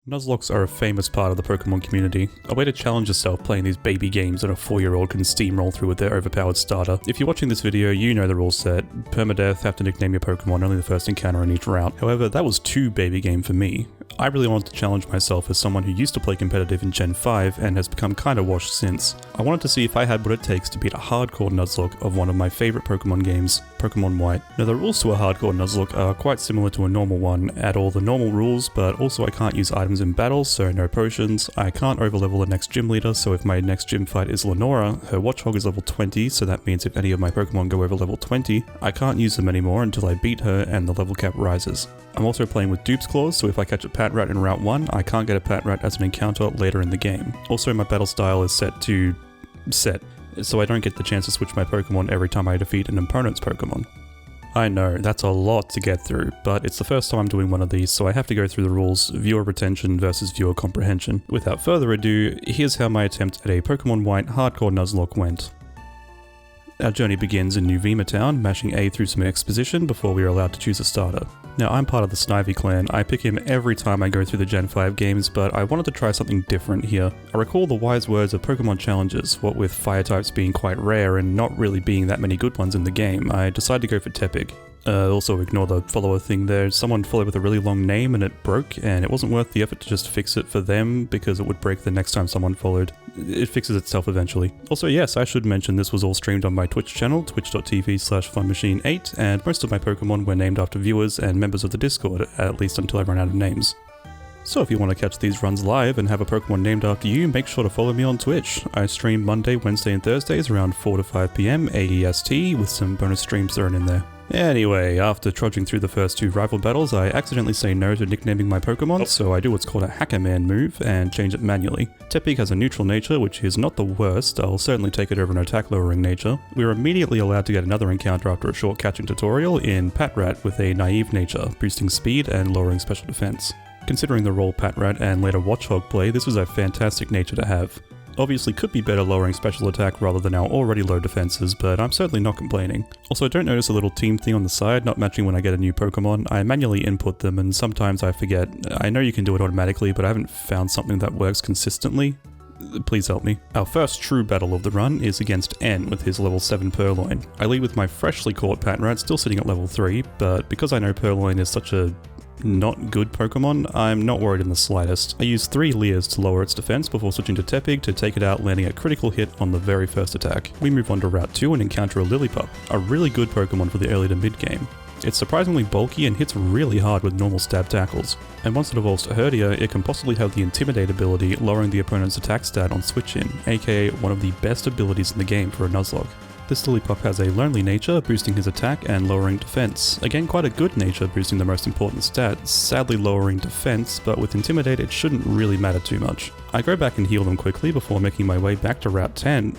Nuzlocke are a famous part of the Pokemon community, a way to challenge yourself playing these baby games that a 4-year-old can steamroll through with their overpowered starter. If you're watching this video, you know the rule set. Permadeath, have to nickname your Pokemon, only the first encounter in each route. However, that was too baby game for me. I really wanted to challenge myself as someone who used to play competitive in Gen 5 and has become kinda washed since. I wanted to see if I had what it takes to beat a hardcore Nuzlocke of one of my favourite Pokemon games, Pokemon White. Now the rules to a hardcore Nuzlocke are quite similar to a normal one, add all the normal rules, but also I can't use items in battle, so no potions. I can't overlevel the next gym leader, so if my next gym fight is Lenora, her Watchog is level 20, so that means if any of my Pokemon go over level 20, I can't use them anymore until I beat her and the level cap rises. I'm also playing with Dupe's Claws, so if I catch a Patrat in Route 1, I can't get a Patrat as an encounter later in the game. Also, my battle style is set, so I don't get the chance to switch my Pokemon every time I defeat an opponent's Pokemon. I know, that's a lot to get through, but it's the first time I'm doing one of these, so I have to go through the rules, viewer retention versus viewer comprehension. Without further ado, here's how my attempt at a Pokemon White hardcore Nuzlocke went. Our journey begins in New Vima Town, mashing A through some exposition before we are allowed to choose a starter. Now I'm part of the Snivy clan, I pick him every time I go through the Gen 5 games, but I wanted to try something different here. I recall the wise words of Pokemon challenges, what with fire types being quite rare and not really being that many good ones in the game, I decided to go for Tepig. Also ignore the follower thing there, someone followed with a really long name and it broke, and it wasn't worth the effort to just fix it for them because it would break the next time someone followed. It fixes itself eventually. Also yes, I should mention this was all streamed on my Twitch channel, twitch.tv/funmachine8, and most of my Pokemon were named after viewers and members of the Discord, at least until I ran out of names. So if you want to catch these runs live and have a Pokemon named after you, make sure to follow me on Twitch. I stream Monday, Wednesday and Thursdays around 4 to 5 PM AEST with some bonus streams thrown in there. Anyway, after trudging through the first 2 rival battles, I accidentally say no to nicknaming my Pokemon, so I do what's called a Hacker Man move and change it manually. Tepig has a neutral nature, which is not the worst, I'll certainly take it over an attack lowering nature. We are immediately allowed to get another encounter after a short catching tutorial in Patrat with a naive nature, boosting speed and lowering special defense. Considering the role Patrat and later Watchog play, this was a fantastic nature to have. Obviously could be better lowering special attack rather than our already low defenses, but I'm certainly not complaining. Also, don't notice a little team thing on the side not matching when I get a new Pokemon. I manually input them and sometimes I forget. I know you can do it automatically, but I haven't found something that works consistently. Please help me. Our first true battle of the run is against N with his level 7 Purloin. I lead with my freshly caught Patrat still sitting at level 3, but because I know Purloin is such a not good Pokemon, I'm not worried in the slightest. I use 3 Leers to lower its defense before switching to Tepig to take it out, landing a critical hit on the very first attack. We move on to Route 2 and encounter a Lillipup, a really good Pokemon for the early to mid game. It's surprisingly bulky and hits really hard with normal stab tackles. And once it evolves to Herdia, it can possibly have the Intimidate ability, lowering the opponent's attack stat on switch in, aka one of the best abilities in the game for a Nuzlocke. This Lillipup has a lonely nature, boosting his attack and lowering defense. Again, quite a good nature, boosting the most important stat, sadly lowering defense, but with Intimidate it shouldn't really matter too much. I go back and heal them quickly before making my way back to Route 10.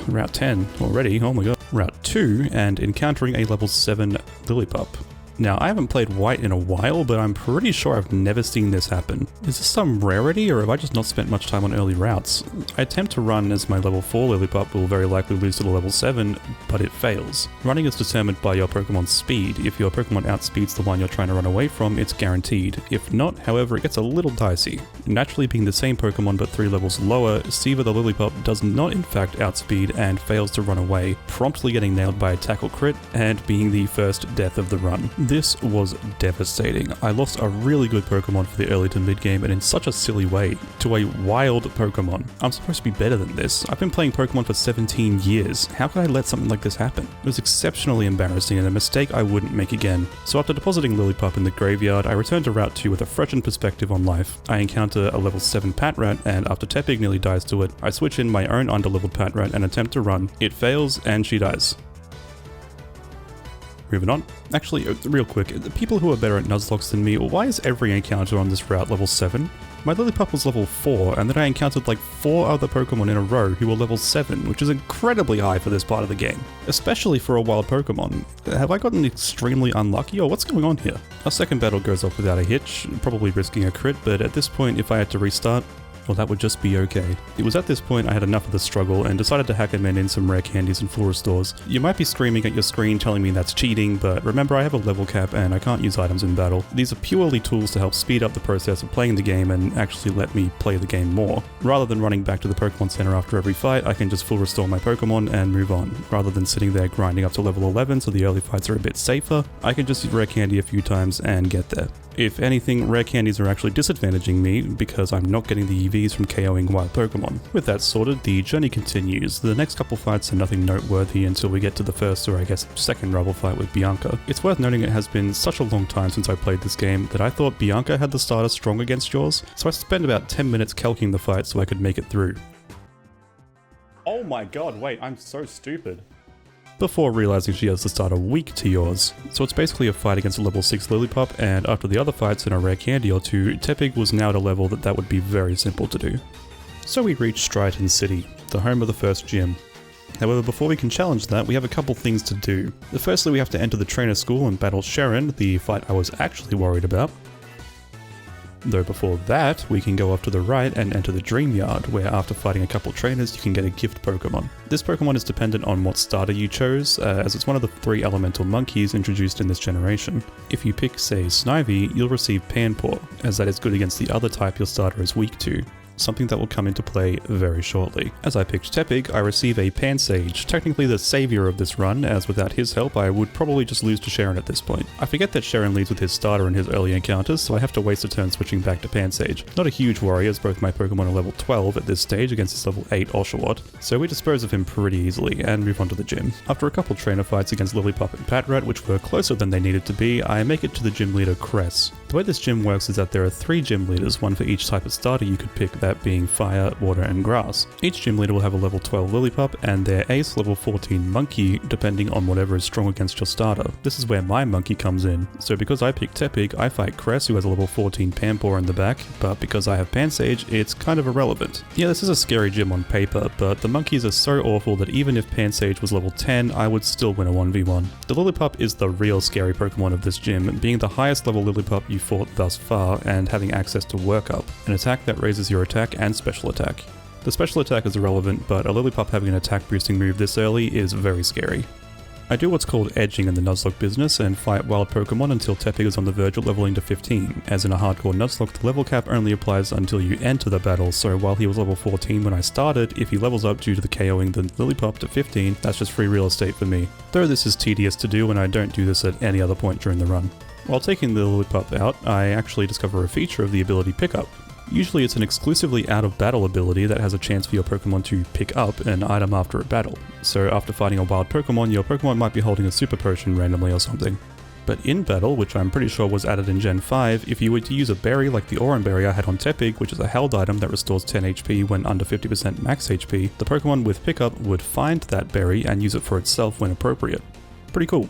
Route 10 already, oh my god. Route 2, and encountering a level 7 Lillipup. Now, I haven't played White in a while, but I'm pretty sure I've never seen this happen. Is this some rarity, or have I just not spent much time on early routes? I attempt to run as my level 4 Lillipup will very likely lose to the level 7, but it fails. Running is determined by your Pokemon's speed. If your Pokemon outspeeds the one you're trying to run away from, it's guaranteed. If not, however, it gets a little dicey. Naturally being the same Pokemon but 3 levels lower, Siva the Lillipup does not in fact outspeed and fails to run away, promptly getting nailed by a tackle crit and being the first death of the run. This was devastating. I lost a really good Pokemon for the early to mid game and in such a silly way, to a wild Pokemon. I'm supposed to be better than this. I've been playing Pokemon for 17 years. How could I let something like this happen? It was exceptionally embarrassing and a mistake I wouldn't make again. So after depositing Lillipup in the graveyard, I return to Route 2 with a freshened perspective on life. I encounter a level 7 Patrat, and after Tepig nearly dies to it, I switch in my own underleveled Patrat and attempt to run. It fails and she dies. Moving on. Actually, real quick, the people who are better at Nuzlocke than me, why is every encounter on this route level 7? My Lillipup was level 4, and then I encountered like 4 other Pokemon in a row who were level 7, which is incredibly high for this part of the game. Especially for a wild Pokemon. Have I gotten extremely unlucky, or what's going on here? Our second battle goes off without a hitch, probably risking a crit, but at this point, if I had to restart, well that would just be okay. It was at this point I had enough of the struggle and decided to hack in some rare candies and full restores. You might be screaming at your screen telling me that's cheating, but remember I have a level cap and I can't use items in battle. These are purely tools to help speed up the process of playing the game and actually let me play the game more. Rather than running back to the Pokemon Center after every fight, I can just full restore my Pokemon and move on. Rather than sitting there grinding up to level 11 so the early fights are a bit safer, I can just use rare candy a few times and get there. If anything, rare candies are actually disadvantaging me because I'm not getting the EVs from KOing wild Pokemon. With that sorted, the journey continues. The next couple fights are nothing noteworthy until we get to the first, or I guess second rival fight with Bianca. It's worth noting it has been such a long time since I played this game that I thought Bianca had the starter strong against yours, so I spent about 10 minutes calcing the fight so I could make it through. Oh my god, wait, I'm so stupid. Before realizing she has the starter weak to yours. So it's basically a fight against a level 6 Lillipup, and after the other fights and a rare candy or two, Tepig was now at a level that would be very simple to do. So we reach Striaton City, the home of the first gym. However, before we can challenge that, we have a couple things to do. Firstly, we have to enter the trainer school and battle Sharon, the fight I was actually worried about. Though before that, we can go off to the right and enter the Dream Yard, where after fighting a couple trainers you can get a gift Pokemon. This Pokemon is dependent on what starter you chose, as it's one of the 3 elemental monkeys introduced in this generation. If you pick, say, Snivy, you'll receive Panpour, as that is good against the other type your starter is weak to. Something that will come into play very shortly. As I picked Tepig, I receive a Pansage, technically the savior of this run, as without his help I would probably just lose to Sharon at this point. I forget that Sharon leads with his starter in his early encounters, so I have to waste a turn switching back to Pansage. Not a huge worry, as both my Pokemon are level 12 at this stage against his level 8 Oshawott, so we dispose of him pretty easily and move on to the gym. After a couple trainer fights against Lillipup and Patrat, which were closer than they needed to be, I make it to the gym leader Cress. The way this gym works is that there are 3 gym leaders, one for each type of starter you could pick, that being fire, water, and grass. Each gym leader will have a level 12 Lillipup and their ace level 14 monkey, depending on whatever is strong against your starter. This is where my monkey comes in. So because I picked Tepig, I fight Cress, who has a level 14 Panpour in the back, but because I have Pansage, it's kind of irrelevant. Yeah, this is a scary gym on paper, but the monkeys are so awful that even if Pansage was level 10, I would still win a 1v1. The Lillipup is the real scary Pokemon of this gym, being the highest level Lillipup you fought thus far and having access to Work Up, an attack that raises your attack and special attack. The special attack is irrelevant, but a Lillipup having an attack boosting move this early is very scary. I do what's called edging in the Nuzlocke business and fight wild Pokemon until Tepig is on the verge of leveling to 15, as in a hardcore Nuzlocke the level cap only applies until you enter the battle, so while he was level 14 when I started, if he levels up due to the KOing the Lillipup to 15, that's just free real estate for me. Though this is tedious to do and I don't do this at any other point during the run. While taking the Lillipup out, I actually discover a feature of the ability Pickup. Usually it's an exclusively out-of-battle ability that has a chance for your Pokemon to pick up an item after a battle. So after fighting a wild Pokemon, your Pokemon might be holding a Super Potion randomly or something. But in battle, which I'm pretty sure was added in Gen 5, if you were to use a berry like the Oran Berry I had on Tepig, which is a held item that restores 10 HP when under 50% max HP, the Pokemon with Pickup would find that berry and use it for itself when appropriate. Pretty cool.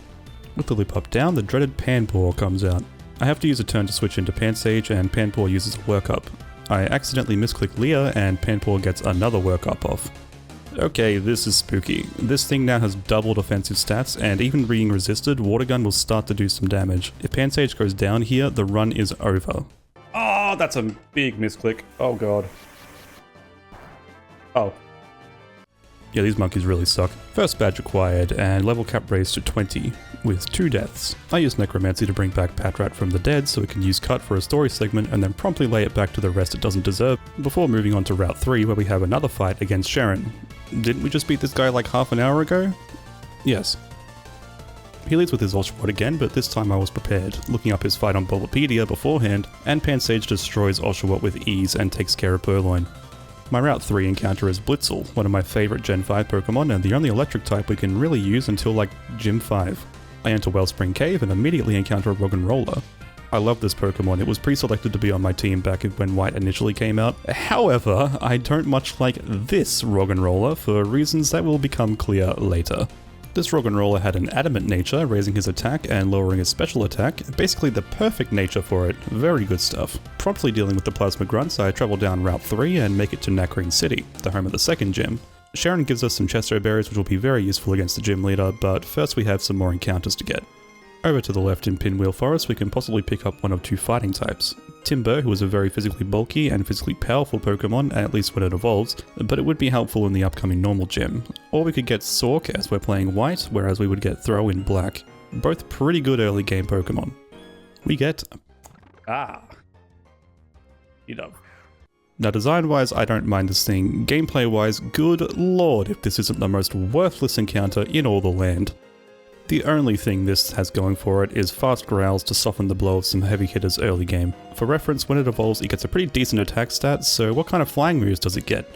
With the Lillipup down, the dreaded Panpour comes out. I have to use a turn to switch into Pansage and Panpour uses a Work Up. I accidentally misclick Leah and Panpour gets another Work Up off. Okay, this is spooky. This thing now has doubled offensive stats, and even being resisted, Water Gun will start to do some damage. If Pansage goes down here, the run is over. Oh, that's a big misclick. Oh god. Oh. Yeah, these monkeys really suck. First badge acquired, and level cap raised to 20, with 2 deaths. I use Necromancy to bring back Patrat from the dead so it can use Cut for a story segment and then promptly lay it back to the rest it doesn't deserve, before moving on to Route 3 where we have another fight against Sharon. Didn't we just beat this guy like half an hour ago? Yes. He leads with his Oshawott again, but this time I was prepared, looking up his fight on Bulbapedia beforehand, and Pansage destroys Oshawott with ease and takes care of Purloin. My Route 3 encounter is Blitzel, one of my favourite Gen 5 Pokemon and the only electric type we can really use until like Gym 5. I enter Wellspring Cave and immediately encounter a Roggenrola. I love this Pokemon, it was pre-selected to be on my team back when White initially came out. However, I don't much like this Roggenrola for reasons that will become clear later. This Roggenrola had an adamant nature, raising his attack and lowering his special attack, basically the perfect nature for it, very good stuff. Promptly dealing with the Plasma Grunts, I travel down Route 3 and make it to Nacrene City, the home of the second gym. Sharon gives us some Chesto Berries which will be very useful against the gym leader, but first we have some more encounters to get. Over to the left in Pinwheel Forest, we can possibly pick up one of two fighting types. Timber, who is a very physically bulky and physically powerful Pokemon, at least when it evolves, but it would be helpful in the upcoming normal gym. Or we could get Sork as we're playing white, whereas we would get Throw in black. Both pretty good early game Pokemon. We get... Now design-wise, I don't mind this thing. Gameplay-wise, good lord if this isn't the most worthless encounter in all the land. The only thing this has going for it is fast growls to soften the blow of some heavy hitters early game. For reference, when it evolves, it gets a pretty decent attack stat, so what kind of flying moves does it get?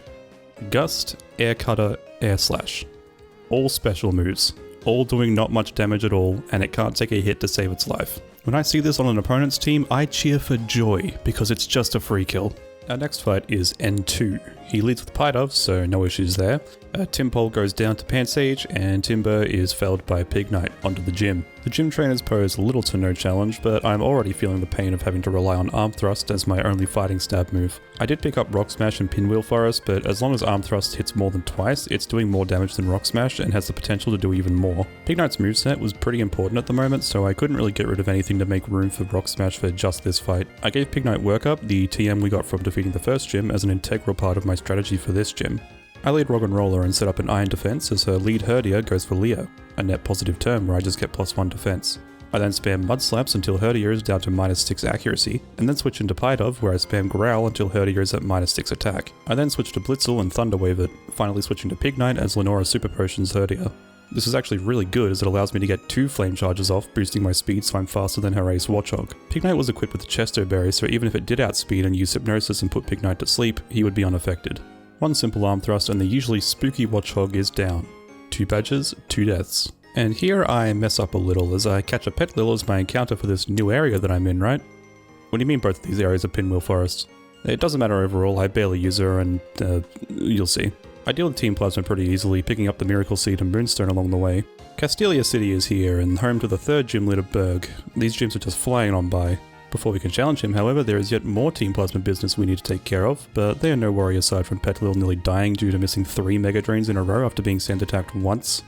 Gust, Air Cutter, Air Slash. All special moves. All doing not much damage at all, and it can't take a hit to save its life. When I see this on an opponent's team, I cheer for joy, because it's just a free kill. Our next fight is N2. He leads with Pidove, so no issues there. Timpole goes down to Pansage, and Timber is felled by Pignite onto the gym. The gym trainers pose little to no challenge, but I'm already feeling the pain of having to rely on Arm Thrust as my only fighting stab move. I did pick up Rock Smash and Pinwheel Forest, but as long as Arm Thrust hits more than twice, it's doing more damage than Rock Smash and has the potential to do even more. Pignite's moveset was pretty important at the moment, so I couldn't really get rid of anything to make room for Rock Smash for just this fight. I gave Pignite Workup, the TM we got from defeating the first gym, as an integral part of my strategy for this gym. I lead Roggenrola and set up an Iron Defense as her lead Herdier goes for Leo, a net positive term where I just get +1 defense. I then spam Mud Slaps until Herdier is down to -6 accuracy, and then switch into Pidove where I spam Growl until Herdier is at -6 attack. I then switch to Blitzel and Thunder Wave it, finally switching to Pignite as Lenora Super Potions Herdier. This is actually really good as it allows me to get 2 Flame Charges off, boosting my speed so I'm faster than her ace Watchog. Pignite was equipped with the Chesto Berry, so even if it did outspeed and use Hypnosis and put Pignite to sleep, he would be unaffected. One simple Arm Thrust and the usually spooky Watchog is down. 2 badges, 2 deaths. And here I mess up a little as I catch a Petlil as my encounter for this new area that I'm in, right? What do you mean both of these areas are Pinwheel Forest? It doesn't matter overall, I barely use her and you'll see. I deal with Team Plasma pretty easily, picking up the Miracle Seed and Moonstone along the way. Castelia City is here and home to the 3rd gym leader Berg. These gyms are just flying on by. Before we can challenge him, however, there is yet more Team Plasma business we need to take care of, but they are no worry aside from Petlil nearly dying due to missing 3 Mega Drains in a row after being sand attacked once.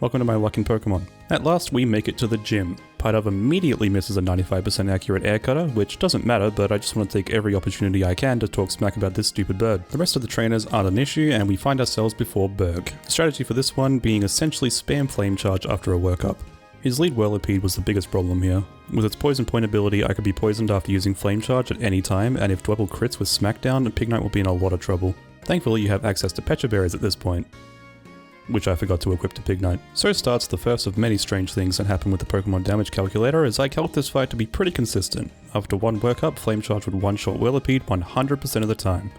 Welcome to my luck in Pokemon. At last we make it to the gym. Pidove immediately misses a 95% accurate Air Cutter, which doesn't matter, but I just want to take every opportunity I can to talk smack about this stupid bird. The rest of the trainers aren't an issue, and we find ourselves before Berg. The strategy for this one being essentially spam Flame Charge after a workup. His lead Whirlipede was the biggest problem here. With its Poison Point ability, I could be poisoned after using Flame Charge at any time, and if Dwebble crits with Smackdown, Pignite will be in a lot of trouble. Thankfully you have access to Pecha Berries at this point, which I forgot to equip to Pignite. So starts the first of many strange things that happen with the Pokemon damage calculator, as I calc this fight to be pretty consistent. After one workup, Flame Charge would one-shot Whirlipede 100% of the time.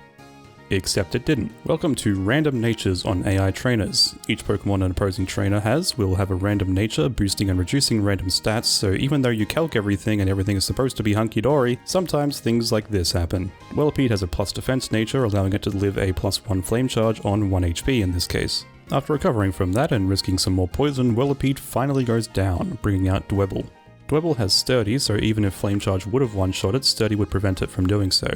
Except it didn't. Welcome to Random Natures on AI Trainers. Each Pokemon an opposing trainer will have a random nature, boosting and reducing random stats, so even though you calc everything and everything is supposed to be hunky-dory, sometimes things like this happen. Whirlipede has a plus defense nature, allowing it to live a +1 Flame Charge on 1 HP in this case. After recovering from that and risking some more poison, Whirlipede finally goes down, bringing out Dwebble. Dwebble has Sturdy, so even if Flame Charge would have one-shot it, Sturdy would prevent it from doing so.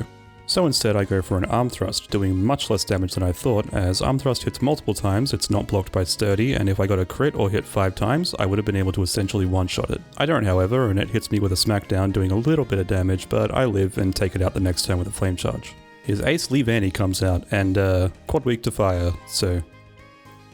So instead I go for an Arm Thrust, doing much less damage than I thought, as Arm Thrust hits multiple times, it's not blocked by Sturdy, and if I got a crit or hit 5 times, I would have been able to essentially one-shot it. I don't however, and it hits me with a Smackdown doing a little bit of damage, but I live and take it out the next turn with a Flame Charge. His ace Leavanny comes out, and quad weak to fire, so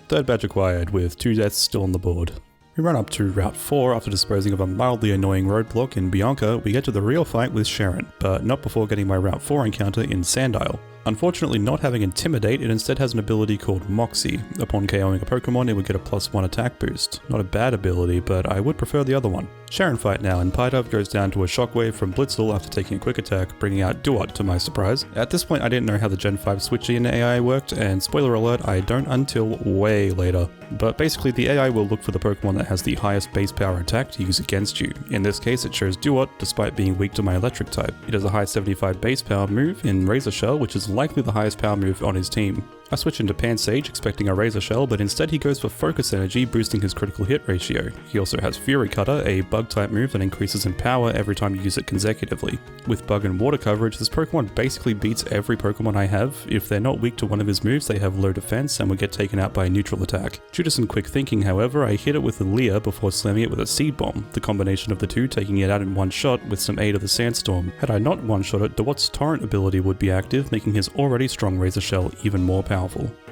3rd badge acquired, with 2 deaths still on the board. We run up to Route 4 after disposing of a mildly annoying roadblock in Bianca. We get to the real fight with Sharon, but not before getting my Route 4 encounter in Sandisle. Unfortunately, not having Intimidate, it instead has an ability called Moxie. Upon KOing a Pokemon, it would get a +1 attack boost. Not a bad ability, but I would prefer the other one. Sharon fight now, and Pidove goes down to a Shockwave from Blitzel after taking a quick attack, bringing out Duot to my surprise. At this point I didn't know how the Gen 5 switchy in AI worked, and spoiler alert, I don't until way later. But basically the AI will look for the Pokemon that has the highest base power attack to use against you. In this case it chose Duot, despite being weak to my electric type. It has a high 75 base power move in Razor Shell, which is likely the highest power move on his team. I switch into Pansage expecting a Razor Shell, but instead he goes for Focus Energy, boosting his critical hit ratio. He also has Fury Cutter, a bug type move that increases in power every time you use it consecutively. With bug and water coverage, this Pokemon basically beats every Pokemon I have. If they're not weak to one of his moves, they have low defense and would get taken out by a neutral attack. Due to some quick thinking, however, I hit it with a Leer before slamming it with a Seed Bomb, the combination of the two taking it out in one shot with some aid of the Sandstorm. Had I not one-shot it, Dewat's Torrent ability would be active, making his already strong Razor Shell even more powerful.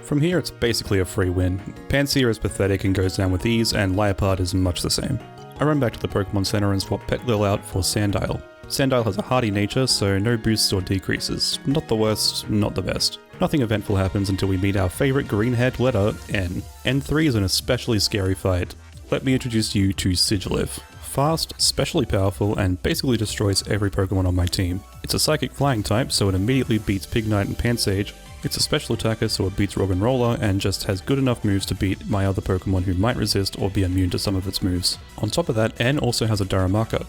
From here it's basically a free win. Pansear is pathetic and goes down with ease, and Liepard is much the same. I run back to the Pokemon Center and swap Petlil out for Sandile. Sandile has a hardy nature, so no boosts or decreases. Not the worst, not the best. Nothing eventful happens until we meet our favourite green-haired letter, N. N3 is an especially scary fight. Let me introduce you to Sigilyph. Fast, specially powerful, and basically destroys every Pokemon on my team. It's a Psychic Flying type, so it immediately beats Pignite and Pansage. It's a special attacker, so it beats Roggenrola, and just has good enough moves to beat my other Pokemon who might resist or be immune to some of its moves. On top of that, N also has a Darumaka.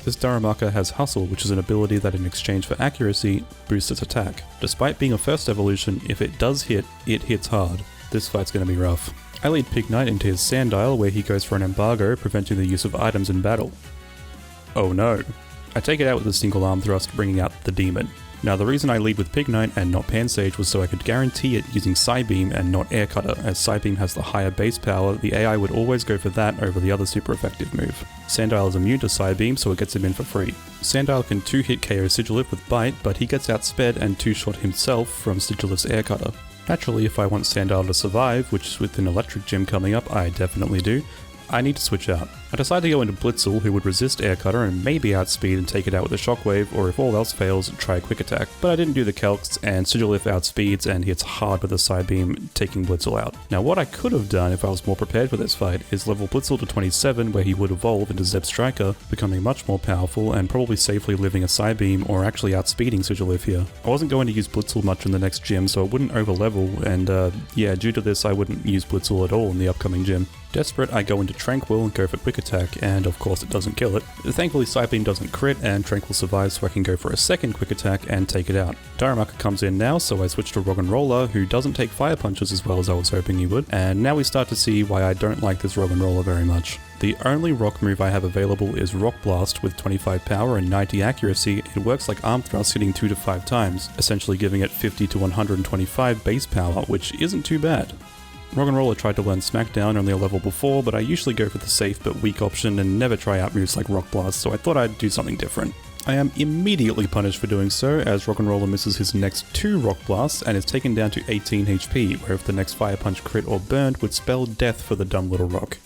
This Darumaka has Hustle, which is an ability that in exchange for accuracy, boosts its attack. Despite being a first evolution, if it does hit, it hits hard. This fight's gonna be rough. I lead Pignite into his Sandile, where he goes for an embargo, preventing the use of items in battle. Oh no. I take it out with a single arm thrust, bringing out the demon. Now the reason I lead with Pignite and not Pansage was so I could guarantee it using Psybeam and not Air Cutter, as Psybeam has the higher base power. The AI would always go for that over the other super effective move. Sandile is immune to Psybeam, so it gets him in for free. Sandile can 2-hit KO Sigilyph with Bite, but he gets outsped and 2-shot himself from Sigilyph's Air Cutter. Naturally, if I want Sandile to survive, which with an electric gym coming up I definitely do, I need to switch out. I decide to go into Blitzel, who would resist Air Cutter and maybe outspeed and take it out with a Shockwave, or if all else fails, try a Quick Attack. But I didn't do the calcs, and Sigilyph outspeeds and hits hard with a Psybeam, taking Blitzel out. Now what I could have done if I was more prepared for this fight is level Blitzel to 27, where he would evolve into Zebstrika, becoming much more powerful and probably safely living a Psybeam or actually outspeeding Sigilyph here. I wasn't going to use Blitzel much in the next gym, so it wouldn't overlevel, and yeah, due to this I wouldn't use Blitzel at all in the upcoming gym. Desperate, I go into Tranquil and go for Quick Attack, and of course it doesn't kill it. Thankfully Psybeam doesn't crit, and Tranquil survives, so I can go for a second Quick Attack and take it out. Darumaka comes in now, so I switch to Roggenrola, who doesn't take Fire Punches as well as I was hoping he would, and now we start to see why I don't like this Roggenrola very much. The only rock move I have available is Rock Blast with 25 power and 90 accuracy. It works like Arm Thrust, hitting 2 to 5 times, essentially giving it 50 to 125 base power, which isn't too bad. Roggenrola tried to learn Smackdown only a level before, but I usually go for the safe but weak option and never try out moves like Rock Blast, so I thought I'd do something different. I am immediately punished for doing so, as Roggenrola misses his next 2 Rock Blasts and is taken down to 18 HP, where if the next Fire Punch crit or burned would spell death for the dumb little rock.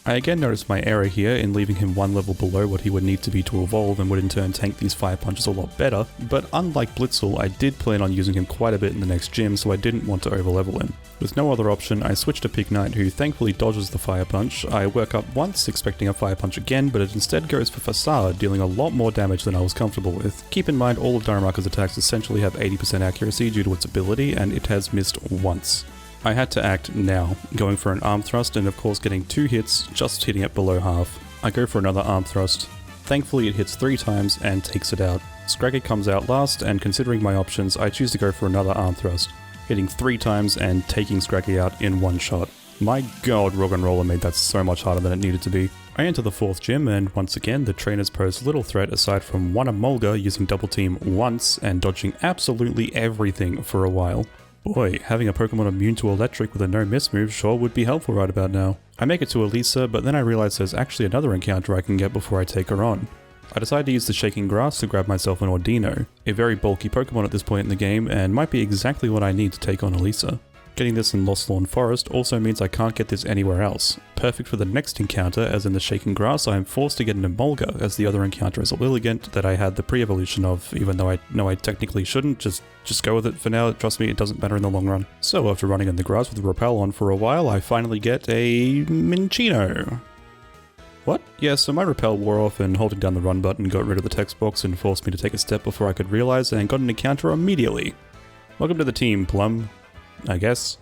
I again noticed my error here in leaving him one level below what he would need to be to evolve, and would in turn tank these Fire Punches a lot better, but unlike Blitzel, I did plan on using him quite a bit in the next gym, so I didn't want to overlevel him. With no other option, I switch to Pignite, who thankfully dodges the Fire Punch. I work up once, expecting a Fire Punch again, but it instead goes for Facade, dealing a lot more damage than I was comfortable with. Keep in mind, all of Darumaka's attacks essentially have 80% accuracy due to its ability, and it has missed once. I had to act now, going for an Arm Thrust and of course getting 2 hits, just hitting it below half. I go for another Arm Thrust. Thankfully it hits 3 times and takes it out. Scraggy comes out last, and considering my options, I choose to go for another Arm Thrust, hitting 3 times and taking Scraggy out in one shot. My god, Roggenrola made that so much harder than it needed to be. I enter the 4th gym, and once again the trainers pose little threat aside from one Emolga using Double Team once and dodging absolutely everything for a while. Boy, having a Pokemon immune to electric with a no-miss move sure would be helpful right about now. I make it to Elisa, but then I realize there's actually another encounter I can get before I take her on. I decide to use the Shaking Grass to grab myself an Ordino, a very bulky Pokemon at this point in the game, and might be exactly what I need to take on Elisa. Getting this in Lostlorn Forest also means I can't get this anywhere else. Perfect for the next encounter, as in the Shaking Grass I am forced to get an Emolga, as the other encounter is a Lilligant that I had the pre-evolution of, even though I know I technically shouldn't. Just go with it for now, trust me, it doesn't matter in the long run. So after running in the grass with Repel on for a while, I finally get a Minccino. What? Yeah, so my Repel wore off, and holding down the run button got rid of the text box and forced me to take a step before I could realize, and got an encounter immediately. Welcome to the team, Plum. I guess.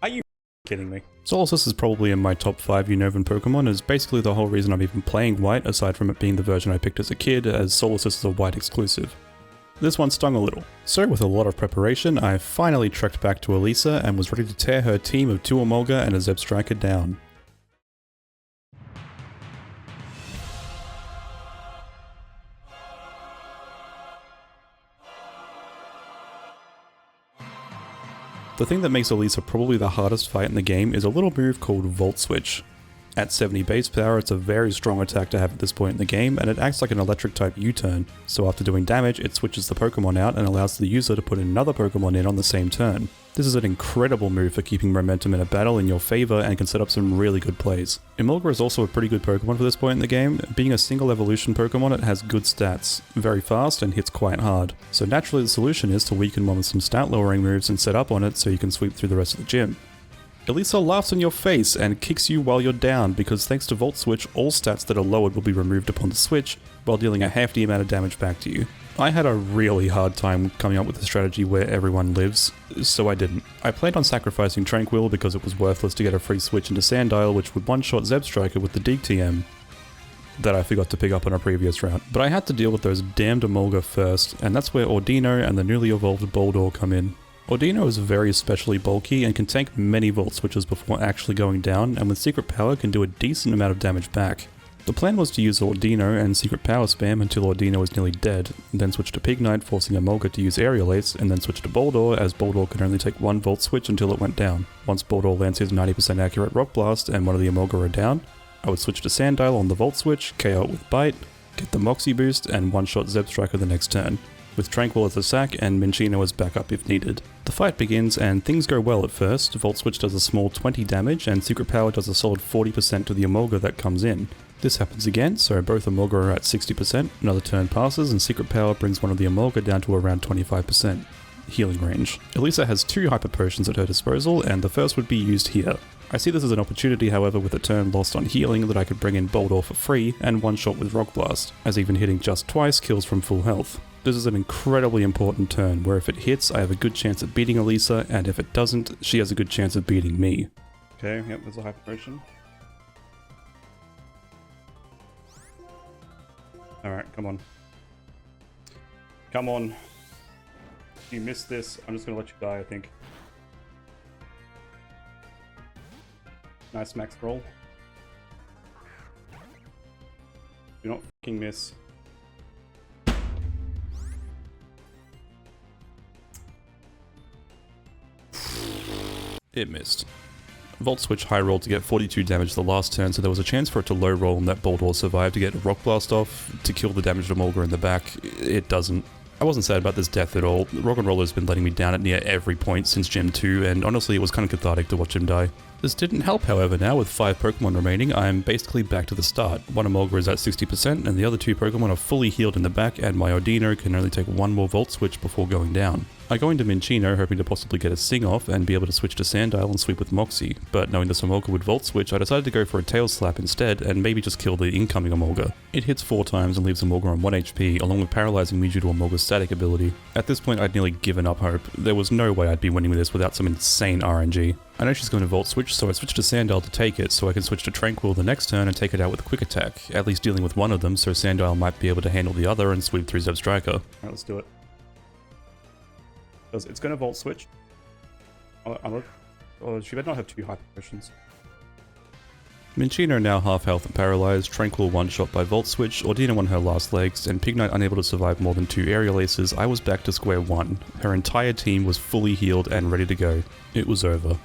Are you kidding me? Solosis is probably in my top 5 Unova Pokemon, as basically the whole reason I'm even playing White, aside from it being the version I picked as a kid, as Solosis is a White exclusive. This one stung a little. So with a lot of preparation, I finally trekked back to Elisa and was ready to tear her team of 2 Emolga and a Zeb Striker down. The thing that makes Elisa probably the hardest fight in the game is a little move called Volt Switch. At 70 base power, it's a very strong attack to have at this point in the game, and it acts like an electric type U-turn. So after doing damage, it switches the Pokemon out and allows the user to put another Pokemon in on the same turn. This is an incredible move for keeping momentum in a battle in your favor and can set up some really good plays. Emolga is also a pretty good Pokemon for this point in the game. Being a single evolution Pokemon, it has good stats, very fast and hits quite hard. So naturally the solution is to weaken one with some stat lowering moves and set up on it so you can sweep through the rest of the gym. Elisa laughs in your face and kicks you while you're down because thanks to Volt Switch, all stats that are lowered will be removed upon the switch while dealing a hefty amount of damage back to you. I had a really hard time coming up with a strategy where everyone lives, so I didn't. I planned on sacrificing Tranquil because it was worthless to get a free switch into Sandile which would one-shot Zeb Striker with the Dig TM that I forgot to pick up on a previous round. But I had to deal with those damned Emolga first, and that's where Ordino and the newly evolved Boldore come in. Ordino is very especially bulky and can tank many Volt Switches before actually going down, and with Secret Power can do a decent amount of damage back. The plan was to use Ordino and Secret Power spam until Ordino was nearly dead, then switch to Pignite forcing Emolga to use Aerial Ace, and then switch to Boldore as Boldore could only take 1 Volt Switch until it went down. Once Boldore lands his 90% accurate Rock Blast and one of the Emolga are down, I would switch to Sandile on the Volt Switch, KO it with Bite, get the Moxie boost, and one-shot Zeb Striker the next turn, with Tranquil as a sack and Minccino as backup if needed. The fight begins and things go well at first. Volt Switch does a small 20 damage and Secret Power does a solid 40% to the Emolga that comes in. This happens again, so both Emolga are at 60%, another turn passes and Secret Power brings one of the Emolga down to around 25% healing range. Elisa has 2 Hyper Potions at her disposal and the first would be used here. I see this as an opportunity, however, with a turn lost on healing that I could bring in Boldore for free and one-shot with Rock Blast, as even hitting just twice kills from full health. This is an incredibly important turn, where if it hits, I have a good chance at beating Elisa, and if it doesn't, she has a good chance of beating me. Okay, yep, there's a Hyper Potion. Alright, come on. Come on. If you miss this, I'm just gonna let you die, I think. Nice max roll. Do not fucking miss. It missed. Volt Switch high rolled to get 42 damage the last turn, so there was a chance for it to low roll and that Boldore survive to get a Rock Blast off to kill the damaged Emolga in the back. It doesn't. I wasn't sad about this death at all. Rock and Roller has been letting me down at near every point since Gen 2, and honestly it was kind of cathartic to watch him die. This didn't help, however. Now with 5 Pokemon remaining, I'm basically back to the start. One Emolga is at 60%, and the other 2 Pokemon are fully healed in the back, and my Ordino can only take 1 more Volt Switch before going down. I go into Minccino hoping to possibly get a Sing off and be able to switch to Sandile and sweep with Moxie, but knowing this Emolga would Volt Switch, I decided to go for a Tail Slap instead and maybe just kill the incoming Emolga. It hits 4 times and leaves Emolga on 1 HP, along with paralyzing me due to Emolga's static ability. At this point I'd nearly given up hope. There was no way I'd be winning with this without some insane RNG. I know she's going to Volt Switch, so I switched to Sandile to take it, so I can switch to Tranquil the next turn and take it out with Quick Attack, at least dealing with one of them so Sandile might be able to handle the other and sweep through Zeb Striker. Alright, let's do it. It's going to Volt Switch. Oh, she better not have 2 Hyper Potions. Minccino now half health and paralyzed, Tranquil one-shot by Volt Switch, Ordino on her last legs, and Pignite unable to survive more than 2 Aerial Aces. I was back to square one. Her entire team was fully healed and ready to go. It was over.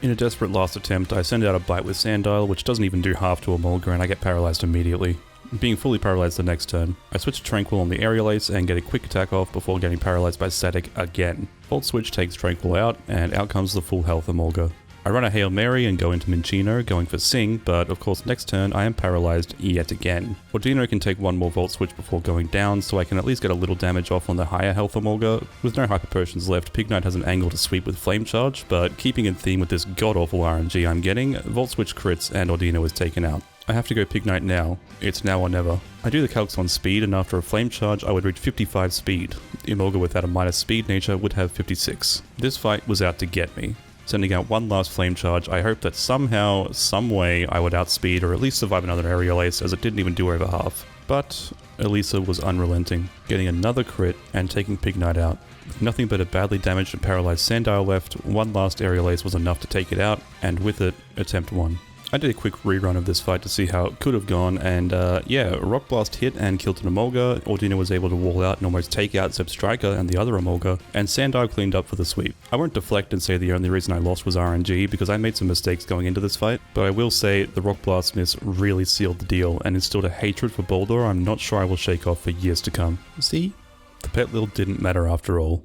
In a desperate last attempt, I send out a Bite with Sandile, which doesn't even do half to Emolga, and I get paralyzed immediately. Being fully paralyzed the next turn, I switch to Tranquil on the Aerial Ace and get a Quick Attack off before getting paralyzed by Static again. Volt Switch takes Tranquil out, and out comes the full health Emolga. I run a Hail Mary and go into Minccino, going for Sing, but of course next turn I am paralyzed yet again. Ordino can take 1 more Volt Switch before going down, so I can at least get a little damage off on the higher health Emolga. With no Hyper Potions left, Pignite has an angle to sweep with Flame Charge, but keeping in theme with this god-awful RNG I'm getting, Volt Switch crits and Ordino is taken out. I have to go Pignite now. It's now or never. I do the calcs on speed, and after a Flame Charge I would reach 55 speed. Emolga without a minus speed nature would have 56. This fight was out to get me. Sending out one last Flame Charge, I hoped that somehow, some way, I would outspeed or at least survive another Aerial Ace, as it didn't even do over half. But Elisa was unrelenting, getting another crit and taking Pig Knight out. With nothing but a badly damaged and paralyzed Sandile left, one last aerial ace was enough to take it out, and with it, attempt 1. I did a quick rerun of this fight to see how it could have gone, and yeah, Rock Blast hit and killed an Emolga, Ordina was able to wall out and almost take out Zeb Striker and the other Emolga, and Sandile cleaned up for the sweep. I won't deflect and say the only reason I lost was RNG, because I made some mistakes going into this fight, but I will say the Rock Blast miss really sealed the deal and instilled a hatred for Boulder I'm not sure I will shake off for years to come. See? The pet lil didn't matter after all.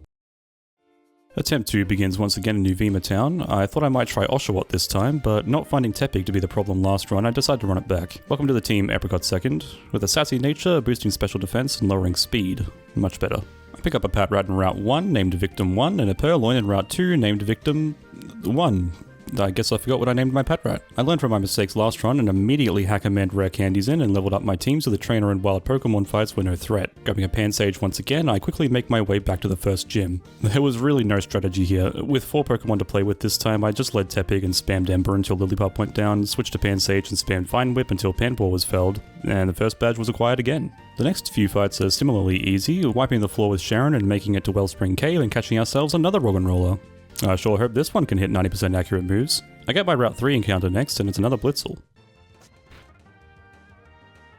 Attempt 2 begins once again in New Vima Town. I thought I might try Oshawott this time, but not finding Tepig to be the problem last run, I decided to run it back. Welcome to the team, Apricot second. With a sassy nature, boosting special defense and lowering speed. Much better. I pick up a Pat Rat in Route 1, named Victim 1, and a Purloin in Route 2, named Victim 1. I guess I forgot what I named my pet rat. I learned from my mistakes last run and immediately hack-a-manned rare candies in and leveled up my team so the trainer and wild Pokemon fights were no threat. Grabbing a Pansage once again, I quickly make my way back to the first gym. There was really no strategy here. With 4 Pokemon to play with this time, I just led Tepig and spammed Ember until Lillipup went down, switched to Pansage and spammed Vine Whip until Panpour was felled, and the first badge was acquired again. The next few fights are similarly easy, wiping the floor with Sharon and making it to Wellspring Cave and catching ourselves another Roggenrola. I sure hope this one can hit 90% accurate moves. I get my Route 3 encounter next, and it's another Blitzel.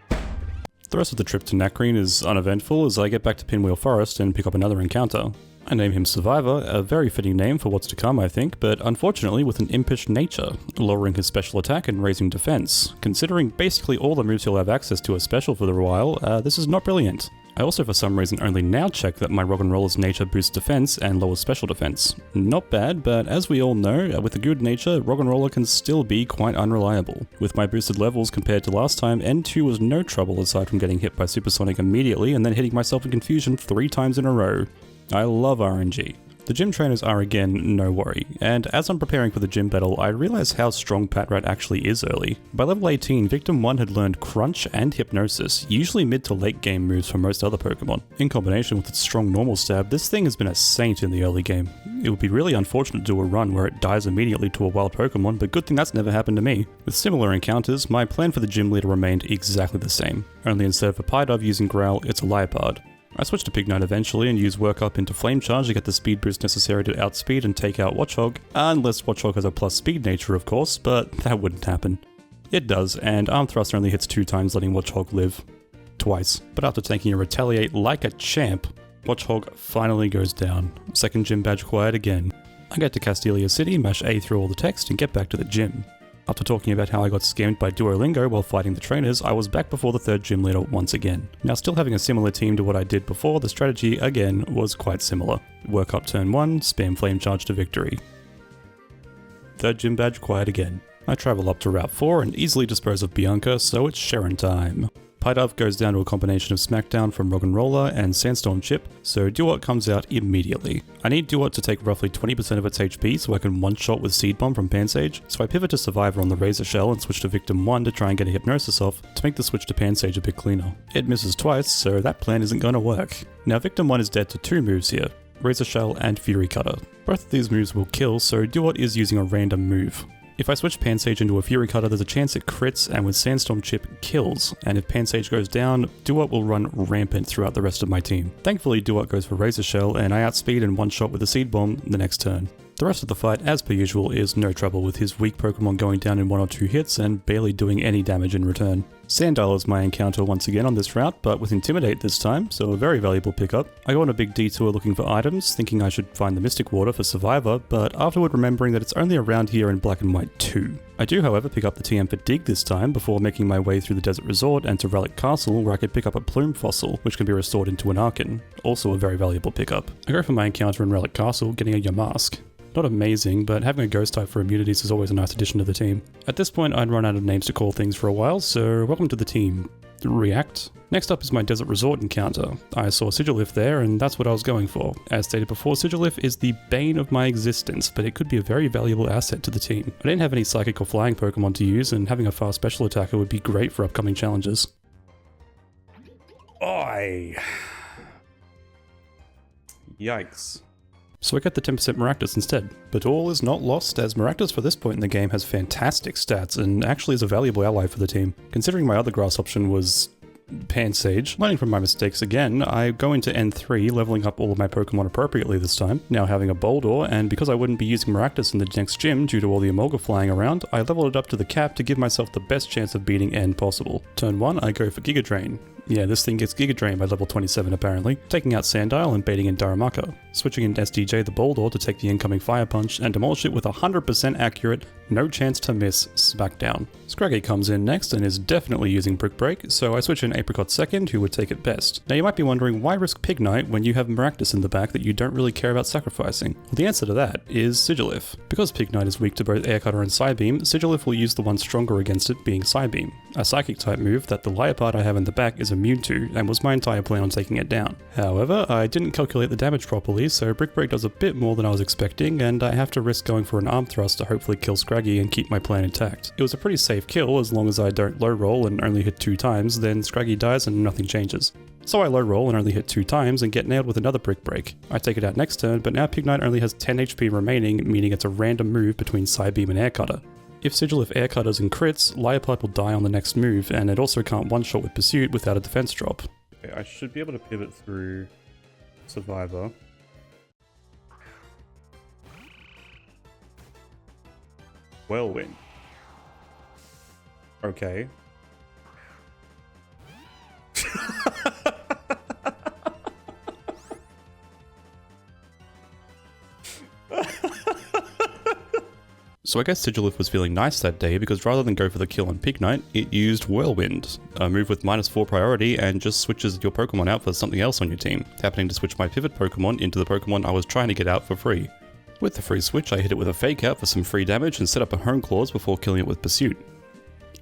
The rest of the trip to Nacrene is uneventful as I get back to Pinwheel Forest and pick up another encounter. I name him Survivor, a very fitting name for what's to come I think, but unfortunately with an impish nature, lowering his special attack and raising defense. Considering basically all the moves he'll have access to are special for the while, this is not brilliant. I also for some reason only now check that my Roggenroller's nature boosts defense and lowers special defense. Not bad, but as we all know, with a good nature, Roggenroller can still be quite unreliable. With my boosted levels compared to last time, N2 was no trouble aside from getting hit by Supersonic immediately and then hitting myself in confusion 3 times in a row. I love RNG. The gym trainers are again no worry, and as I'm preparing for the gym battle, I realize how strong Patrat actually is early. By level 18, Victim 1 had learned Crunch and Hypnosis, usually mid to late game moves for most other Pokemon. In combination with its strong normal stab, this thing has been a saint in the early game. It would be really unfortunate to do a run where it dies immediately to a wild Pokemon, but good thing that's never happened to me. With similar encounters, my plan for the gym leader remained exactly the same, only instead of a Pidove using Growl, it's a Liepard. I switched to Pig Knight eventually and used Work Up into Flame Charge to get the speed boost necessary to outspeed and take out Watchog, unless Watchog has a plus speed nature of course, but that wouldn't happen. It does, and Arm Thrust only hits 2 times letting Watchog live. Twice. But after taking a Retaliate like a champ, Watchog finally goes down. Second gym badge acquired again. I get to Castelia City, mash A through all the text and get back to the gym. After talking about how I got scammed by Duolingo while fighting the trainers, I was back before the 3rd gym leader once again. Now still having a similar team to what I did before, the strategy again was quite similar. Work up turn 1, spam Flame Charge to victory. 3rd gym badge acquired again. I travel up to Route 4 and easily dispose of Bianca, so it's Sharon time. Pidove goes down to a combination of Smackdown from Roggenroller and Sandstorm Chip, so Duot comes out immediately. I need Duot to take roughly 20% of its HP so I can one-shot with Seed Bomb from Pansage, so I pivot to Survivor on the Razor Shell and switch to Victim 1 to try and get a Hypnosis off to make the switch to Pansage a bit cleaner. It misses twice, so that plan isn't gonna work. Now Victim 1 is dead to 2 moves here, Razor Shell and Fury Cutter. Both of these moves will kill, so Duot is using a random move. If I switch Pansage into a Fury Cutter, there's a chance it crits and with Sandstorm Chip kills, and if Pansage goes down, Duot will run rampant throughout the rest of my team. Thankfully Duot goes for Razor Shell and I outspeed and one-shot with the Seed Bomb the next turn. The rest of the fight, as per usual, is no trouble with his weak Pokemon going down in 1 or 2 hits and barely doing any damage in return. Sandile is my encounter once again on this route, but with Intimidate this time, so a very valuable pickup. I go on a big detour looking for items, thinking I should find the Mystic Water for Survivor, but afterward remembering that it's only around here in Black and White 2. I do however pick up the TM for Dig this time before making my way through the Desert Resort and to Relic Castle where I could pick up a Plume Fossil, which can be restored into an Archon. Also a very valuable pickup. I go for my encounter in Relic Castle, getting a Yamask. Not amazing, but having a ghost type for immunities is always a nice addition to the team. At this point I'd run out of names to call things for a while, so welcome to the team. React. Next up is my Desert Resort encounter. I saw Sigilif there and that's what I was going for. As stated before, Sigilif is the bane of my existence, but it could be a very valuable asset to the team. I didn't have any psychic or flying Pokemon to use and having a fast special attacker would be great for upcoming challenges. Oi! Yikes. So I get the 10% Maractus instead. But all is not lost, as Maractus for this point in the game has fantastic stats and actually is a valuable ally for the team. Considering my other grass option was Pansage. Learning from my mistakes again, I go into N3, leveling up all of my Pokemon appropriately this time, now having a Boldore, and because I wouldn't be using Maractus in the next gym due to all the Emolga flying around, I leveled it up to the cap to give myself the best chance of beating N possible. Turn 1, I go for Giga Drain. Yeah, this thing gets Giga Drain by level 27 apparently, taking out Sandile and baiting in Darumaka. Switching in SDJ the Boldore to take the incoming Fire Punch and demolish it with 100% accurate, no chance to miss Smackdown. Scraggy comes in next and is definitely using Brick Break, so I switch in Apricot second, who would take it best. Now you might be wondering, why risk Pignite when you have Maractus in the back that you don't really care about sacrificing? Well, the answer to that is Sigilif. Because Pignite is weak to both Air Cutter and Psybeam, Sigilif will use the one stronger against it, being Psybeam, a Psychic type move that the Liepard I have in the back is immune to, and was my entire plan on taking it down. However, I didn't calculate the damage properly, so Brick Break does a bit more than I was expecting, and I have to risk going for an Arm Thrust to hopefully kill Scraggy and keep my plan intact. It was a pretty safe kill, as long as I don't low roll and only hit 2 times, then Scraggy dies and nothing changes. So I low roll and only hit 2 times and get nailed with another Brick Break. I take it out next turn, but now Pignite only has 10 HP remaining, meaning it's a random move between Psybeam and Air Cutter. If Sigilif Air Cutters and crits, Liepard will die on the next move, and it also can't one-shot with Pursuit without a defense drop. Okay, I should be able to pivot through Survivor. Whirlwind. Okay. So I guess Sigilif was feeling nice that day because rather than go for the kill on Pignite, it used Whirlwind, a move with -4 priority and just switches your Pokemon out for something else on your team, happening to switch my pivot Pokemon into the Pokemon I was trying to get out for free. With the free switch, I hit it with a Fake Out for some free damage and set up a Hone Claws before killing it with Pursuit.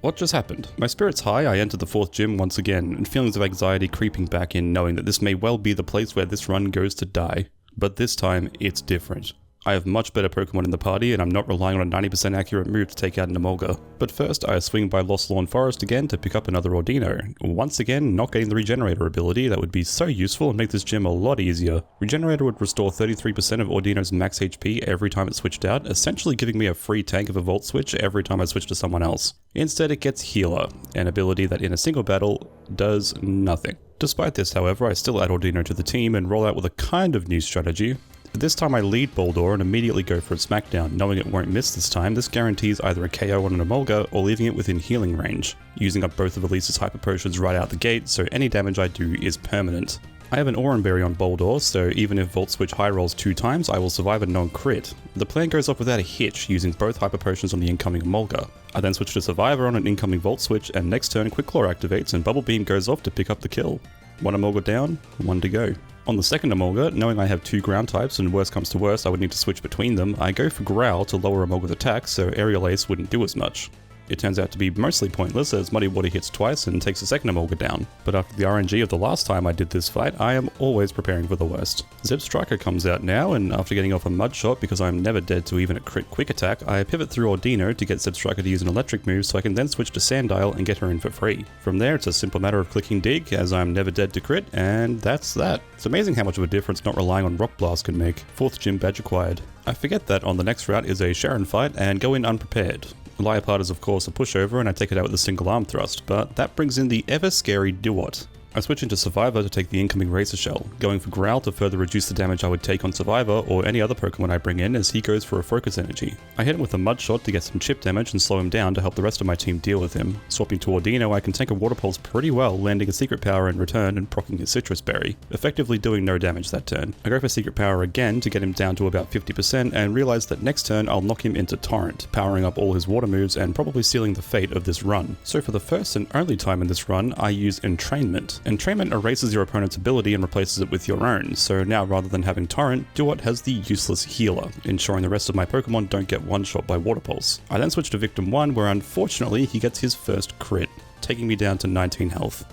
What just happened? My spirits high, I entered the 4th gym once again, and feelings of anxiety creeping back in, knowing that this may well be the place where this run goes to die. But this time, it's different. I have much better Pokemon in the party, and I'm not relying on a 90% accurate move to take out an Emolga. But first, I swing by Lost Lawn Forest again to pick up another Ordino. Once again, not getting the Regenerator ability that would be so useful and make this gym a lot easier. Regenerator would restore 33% of Ordino's max HP every time it switched out, essentially giving me a free tank of a Volt Switch every time I switch to someone else. Instead, it gets Healer, an ability that in a single battle does nothing. Despite this, however, I still add Ordino to the team and roll out with a kind of new strategy. This time I lead Boldore and immediately go for a Smackdown, knowing it won't miss this time. This guarantees either a KO on an Emolga or leaving it within healing range, using up both of Elise's Hyper Potions right out the gate, so any damage I do is permanent. I have an Oranberry on Boldore, so even if Volt Switch high rolls 2 times, I will survive a non-crit. The plan goes off without a hitch, using both Hyper Potions on the incoming Emolga. I then switch to Survivor on an incoming Volt Switch, and next turn Quick Claw activates and Bubble Beam goes off to pick up the kill. 1 Emolga down, 1 to go. On the second Emolga, knowing I have 2 ground types and worst comes to worst I would need to switch between them, I go for Growl to lower Emolga's attack so Aerial Ace wouldn't do as much. It turns out to be mostly pointless as Muddy Water hits twice and takes the second Emolga down, but after the RNG of the last time I did this fight, I am always preparing for the worst. Zip Striker comes out now, and after getting off a Mud Shot because I am never dead to even a crit quick attack, I pivot through Ordino to get Zip Striker to use an electric move so I can then switch to Sandile and get her in for free. From there it's a simple matter of clicking Dig as I'm never dead to crit, and that's that. It's amazing how much of a difference not relying on Rock Blast can make. 4th gym badge acquired. I forget that on the next route is a Sharon fight and go in unprepared. Liepard is of course a pushover and I take it out with a single arm thrust, but that brings in the ever scary Duot. I switch into Survivor to take the incoming Razor Shell, going for Growl to further reduce the damage I would take on Survivor or any other Pokemon I bring in as he goes for a Focus Energy. I hit him with a Mud Shot to get some chip damage and slow him down to help the rest of my team deal with him. Swapping to Ordino, I can tank a Water Pulse pretty well, landing a Secret Power in return and proccing his Citrus Berry, effectively doing no damage that turn. I go for Secret Power again to get him down to about 50% and realize that next turn I'll knock him into Torrent, powering up all his water moves and probably sealing the fate of this run. So for the first and only time in this run, I use Entrainment. Entrainment erases your opponent's ability and replaces it with your own, so now rather than having Torrent, Duot has the useless Healer, ensuring the rest of my Pokemon don't get one-shot by Water Pulse. I then switch to Victim 1 where unfortunately he gets his first crit, taking me down to 19 health.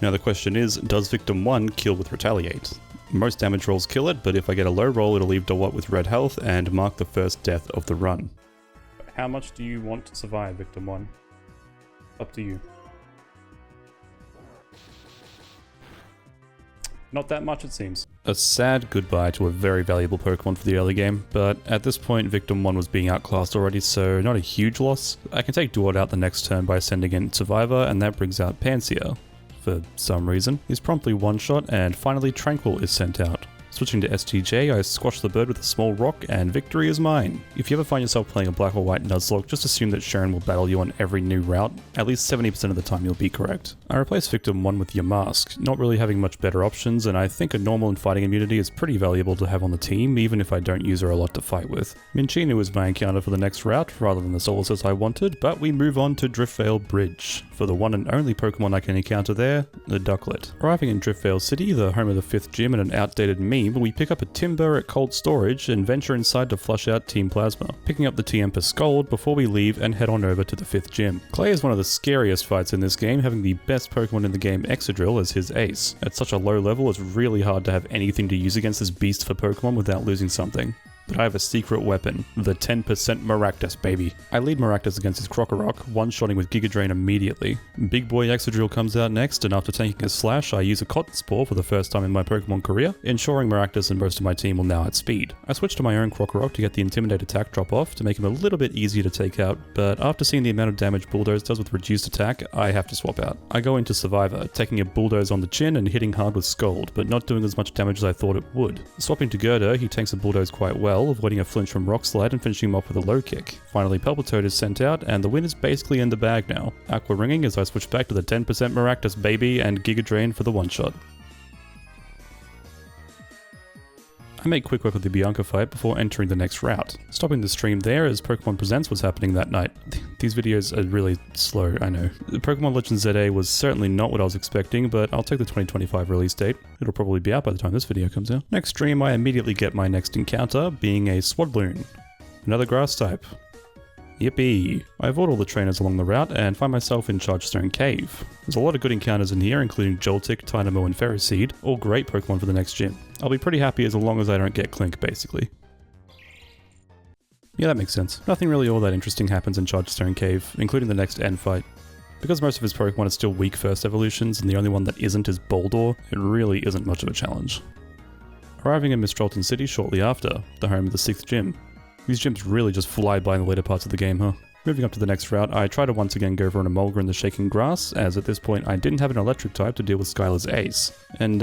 Now the question is, does Victim 1 kill with Retaliate? Most damage rolls kill it, but if I get a low roll it'll leave Duot with red health and mark the first death of the run. How much do you want to survive, Victim 1? Up to you. Not that much, it seems. A sad goodbye to a very valuable Pokemon for the early game, but at this point Victim 1 was being outclassed already, so not a huge loss. I can take Duot out the next turn by sending in Survivor, and that brings out Pansear. for some reason, is promptly one-shot, and finally Tranquil is sent out. Switching to STJ, I squash the bird with a small rock, and victory is mine. If you ever find yourself playing a black or white Nuzlocke, just assume that Sharon will battle you on every new route. At least 70% of the time you'll be correct. I replaced Victim 1 with Yamask, not really having much better options, and I think a normal and fighting immunity is pretty valuable to have on the team, even if I don't use her a lot to fight with. Minchinu is my encounter for the next route, rather than the Solaces I wanted, but we move on to Driftvale Bridge. For the one and only Pokemon I can encounter there, the Ducklet. Arriving in Driftvale City, the home of the 5th gym and an outdated meme, we pick up a Timber at cold storage and venture inside to flush out Team Plasma, picking up the TM for Scold before we leave and head on over to the 5th gym. Clay is one of the scariest fights in this game, having the best Pokemon in the game, Excadrill, as his ace. At such a low level, it's really hard to have anything to use against this beast for Pokemon without losing something. But I have a secret weapon, the 10% Maractus, baby. I lead Maractus against his Crocorock, one-shotting with Giga Drain immediately. Big boy Excadrill comes out next, and after tanking a slash, I use a Cotton Spore for the first time in my Pokemon career, ensuring Maractus and most of my team will now outspeed. I switch to my own Crocorock to get the Intimidate attack drop off to make him a little bit easier to take out, but after seeing the amount of damage Bulldoze does with reduced attack, I have to swap out. I go into Survivor, taking a Bulldoze on the chin and hitting hard with Scold, but not doing as much damage as I thought it would. Swapping to Gerda, he tanks a Bulldoze quite well, avoiding a flinch from Rock Slide and finishing him off with a low kick. Finally, Palpitoad is sent out, and the win is basically in the bag now. Aqua Ringing as I switch back to the 10% Maractus, baby, and Giga Drain for the one-shot. I make quick work of the Bianca fight before entering the next route. Stopping the stream there as Pokemon Presents was happening that night. These videos are really slow, I know. Pokemon Legends ZA was certainly not what I was expecting, but I'll take the 2025 release date. It'll probably be out by the time this video comes out. Next stream, I immediately get my next encounter, being a Swadloon. Another grass type. Yippee! I avoid all the trainers along the route and find myself in Chargestone Cave. There's a lot of good encounters in here, including Joltik, Tynamo, and Ferroseed, all great Pokemon for the next gym. I'll be pretty happy as long as I don't get Clink, basically. Yeah, that makes sense. Nothing really all that interesting happens in Chargestone Cave, including the next end fight. Because most of his Pokemon are still weak first evolutions, and the only one that isn't is Boldore, it really isn't much of a challenge. Arriving in Mistralton City shortly after, the home of the 6th gym. These gyms really just fly by in the later parts of the game, huh? Moving up to the next route, I try to once again go for an Emolga in the Shaking Grass, as at this point I didn't have an electric type to deal with Skylar's ace. And,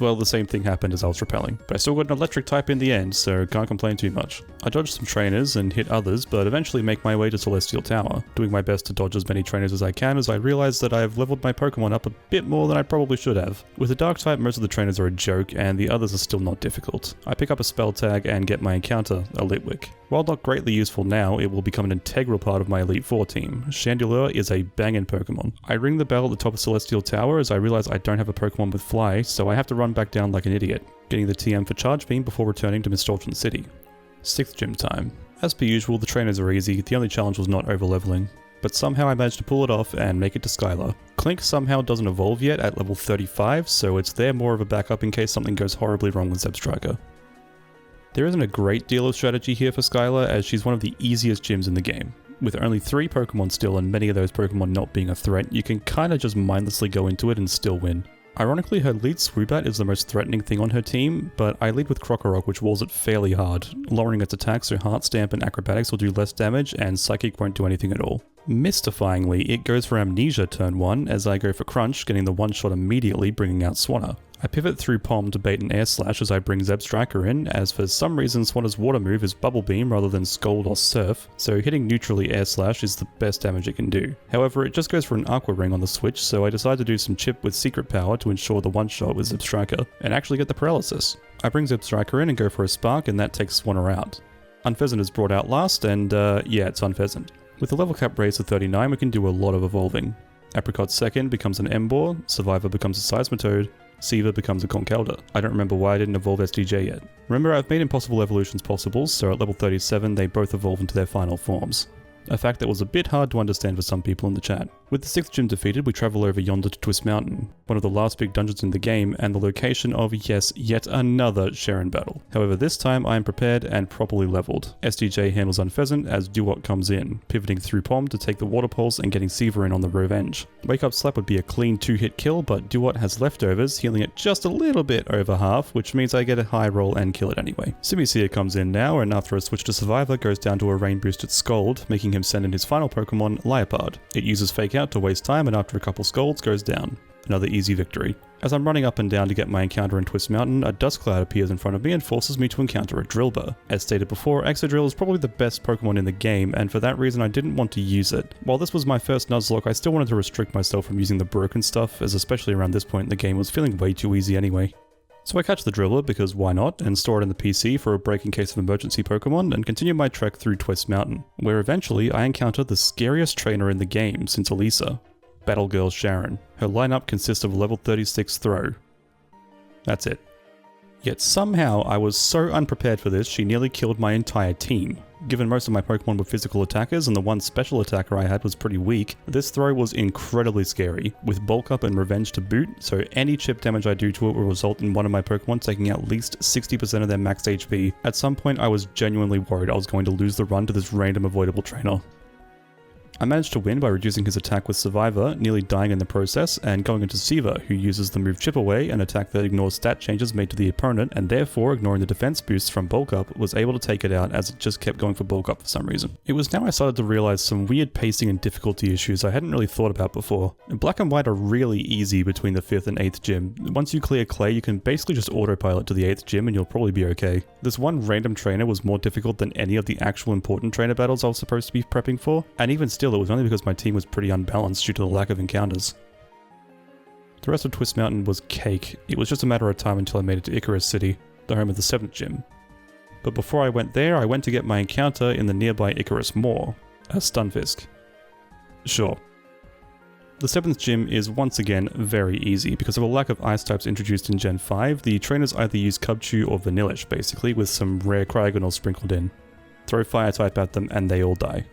well, the same thing happened as I was repelling. But I still got an electric type in the end, so can't complain too much. I dodged some trainers and hit others, but eventually make my way to Celestial Tower, doing my best to dodge as many trainers as I can as I realize that I've leveled my Pokemon up a bit more than I probably should have. With a Dark type, most of the trainers are a joke, and the others are still not difficult. I pick up a spell tag and get my encounter, a Litwick. While not greatly useful now, it will become an integral part of my Elite Four team. Chandelure is a bangin' Pokemon. I ring the bell at the top of Celestial Tower as I realize I don't have a Pokemon with Fly, so I have to run back down like an idiot, getting the TM for Charge Beam before returning to Mistralton City. 6th gym time. As per usual, the trainers are easy, the only challenge was not over-leveling. But somehow I managed to pull it off and make it to Skylar. Clink somehow doesn't evolve yet at level 35, so it's there more of a backup in case something goes horribly wrong with Zebstrika. There isn't a great deal of strategy here for Skylar, as she's one of the easiest gyms in the game. With only 3 Pokemon still and many of those Pokemon not being a threat, you can kinda just mindlessly go into it and still win. Ironically, her lead Swoobat is the most threatening thing on her team, but I lead with Crocorock, which walls it fairly hard, lowering its attack so Heart Stamp and Acrobatics will do less damage and Psychic won't do anything at all. Mystifyingly, it goes for Amnesia turn 1 as I go for Crunch, getting the one-shot immediately, bringing out Swanna. I pivot through Palm to bait an Air Slash as I bring Zebstrika in, as for some reason Swanna's water move is Bubble Beam rather than Scold or Surf, so hitting neutrally Air Slash is the best damage it can do. However, it just goes for an Aqua Ring on the switch, so I decide to do some chip with Secret Power to ensure the one-shot with Zebstrika, and actually get the Paralysis. I bring Zebstrika in and go for a Spark, and that takes Swanna out. Unpheasant is brought out last, and yeah, it's Unpheasant. With the level cap raised to 39, we can do a lot of evolving. Apricot second becomes an Emboar, Survivor becomes a Seismitoad, Siva becomes a Conkeldurr. I don't remember why I didn't evolve SDJ yet. Remember, I've made impossible evolutions possible, so at level 37 they both evolve into their final forms. A fact that was a bit hard to understand for some people in the chat. With the 6th gym defeated, we travel over yonder to Twist Mountain, one of the last big dungeons in the game, and the location of, yes, yet another Sharon battle. However, this time I am prepared and properly leveled. SDJ handles Unpheasant as Duot comes in, pivoting through Pom to take the Water Pulse and getting Siva in on the Revenge. Wake Up Slap would be a clean 2-hit kill, but Duot has leftovers, healing it just a little bit over half, which means I get a high roll and kill it anyway. Simisear comes in now, and after a switch to Survivor goes down to a rain boosted Scold, making him send in his final Pokemon, Liepard. It uses Fake Out to waste time, and after a couple Scolds goes down. another easy victory. As I'm running up and down to get my encounter in Twist Mountain, a dust cloud appears in front of me and forces me to encounter a Drillbur. As stated before, Exodrill is probably the best Pokemon in the game, and for that reason I didn't want to use it. While this was my first Nuzlocke, I still wanted to restrict myself from using the broken stuff, as especially around this point in the game was feeling way too easy anyway. So I catch the Drillbur because why not, and store it in the PC for a break in case of emergency Pokemon, and continue my trek through Twist Mountain, where eventually I encounter the scariest trainer in the game since Elisa, Battle Girl Sharon. Her lineup consists of level 36 Throw. That's it. Yet somehow I was so unprepared for this, she nearly killed my entire team. Given most of my Pokemon were physical attackers and the one special attacker I had was pretty weak, this throw was incredibly scary, with bulk up and revenge to boot, so any chip damage I do to it will result in one of my Pokemon taking at least 60% of their max HP. At some point I was genuinely worried I was going to lose the run to this random avoidable trainer. I managed to win by reducing his attack with Survivor, nearly dying in the process, and going into Siva, who uses the move Chip Away, an attack that ignores stat changes made to the opponent, and therefore, ignoring the defense boosts from Bulk Up, was able to take it out as it just kept going for Bulk Up for some reason. It was now I started to realize some weird pacing and difficulty issues I hadn't really thought about before. Black and White are really easy between the 5th and 8th gym. Once you clear Clay, you can basically just autopilot to the 8th gym and you'll probably be okay. This one random trainer was more difficult than any of the actual important trainer battles I was supposed to be prepping for, and even still it was only because my team was pretty unbalanced due to the lack of encounters. The rest of Twist Mountain was cake. It was just a matter of time until I made it to Icarus City, the home of the 7th gym. But before I went there, I went to get my encounter in the nearby Icarus Moor, a Stunfisk. Sure. The 7th gym is once again very easy. Because of a lack of ice types introduced in Gen 5, the trainers either use Cubchoo or Vanillish basically, with some rare Cryogonal sprinkled in. Throw fire type at them and they all die.